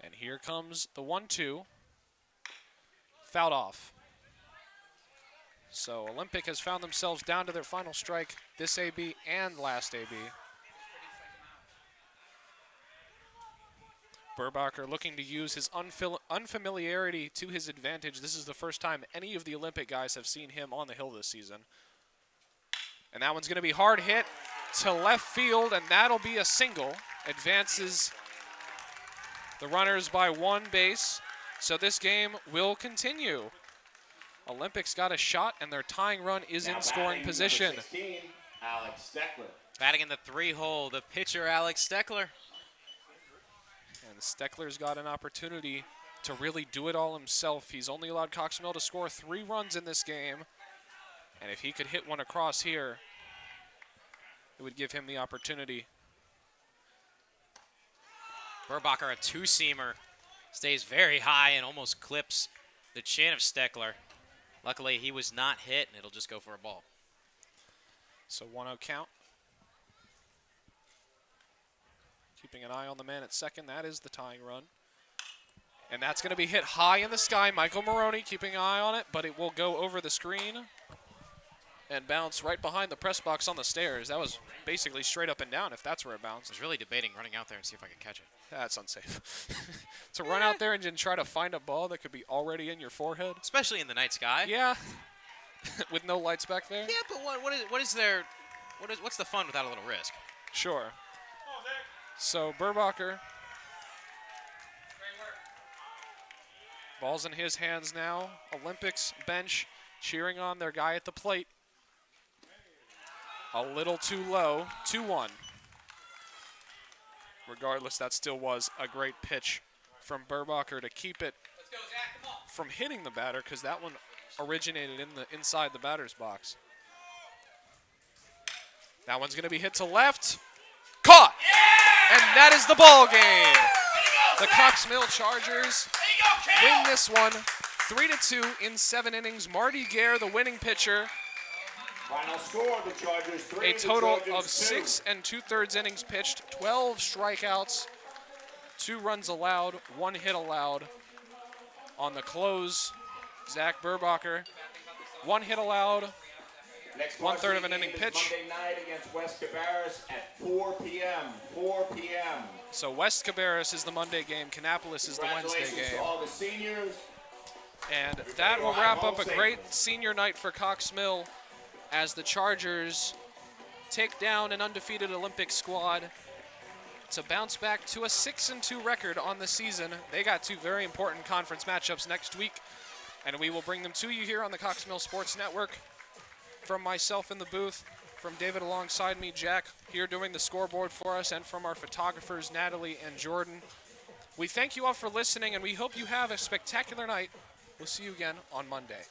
And here comes the 1-2. Fouled off. So Olympic has found themselves down to their final strike, this AB and last AB. Burbacher looking to use his unfamiliarity to his advantage. This is the first time any of the Olympic guys have seen him on the hill this season. And that one's going to be hard hit to left field, and that'll be a single. Advances the runners by 1 base. So this game will continue. Olympics got a shot, and their tying run is Now in scoring batting, position. number 16, Alex Steckler. Batting in the 3-hole, the pitcher, Alex Steckler. And Steckler's got an opportunity to really do it all himself. He's only allowed Cox Mill to score 3 runs in this game. And if he could hit one across here, it would give him the opportunity. Burbacher, a 2-seamer, stays very high and almost clips the chin of Steckler. Luckily, he was not hit, and it'll just go for a ball. So 1-0 count. Keeping an eye on the man at second. That is the tying run. And that's going to be hit high in the sky. Michael Maroney keeping an eye on it, but it will go over the screen and bounce right behind the press box on the stairs. That was basically straight up and down if that's where it I bounced. was really debating running out there and see if I could catch it. That's unsafe. To run out there and then try to find a ball that could be already in your forehead. Especially in the night sky. Yeah. With no lights back there? Yeah, but what's the fun without a little risk? Sure. So Burbacher. Ball's in his hands now. Olympics bench cheering on their guy at the plate. A little too low. 2-1. Regardless, that still was a great pitch from Burbacher to keep it from hitting the batter, because that one originated inside the batter's box. That one's going to be hit to left. Caught! And that is the ball game. The Cox Mill Chargers win this one 3-2 in 7 innings. Marty Gare, the winning pitcher. Final score, the Chargers 3, A total the Trojans of 6 2/3 innings pitched, 12 strikeouts, 2 runs allowed, 1 hit allowed. On the close, Zach Burbacher, 1 hit allowed, Next 1/3 of an varsity inning game is pitch. Monday night against West Cabarrus at 4 p.m. 4 p.m. So West Cabarrus is the Monday game, Kannapolis is the Wednesday Congratulations to game. all the seniors. And that will wrap up a great senior night for Cox Mill as the Chargers take down an undefeated Olympic squad to bounce back to a 6-2 record on the season. They got 2 very important conference matchups next week, and we will bring them to you here on the Cox Mill Sports Network. From myself in the booth, from David alongside me, Jack here doing the scoreboard for us, and from our photographers, Natalie and Jordan. We thank you all for listening, and we hope you have a spectacular night. We'll see you again on Monday.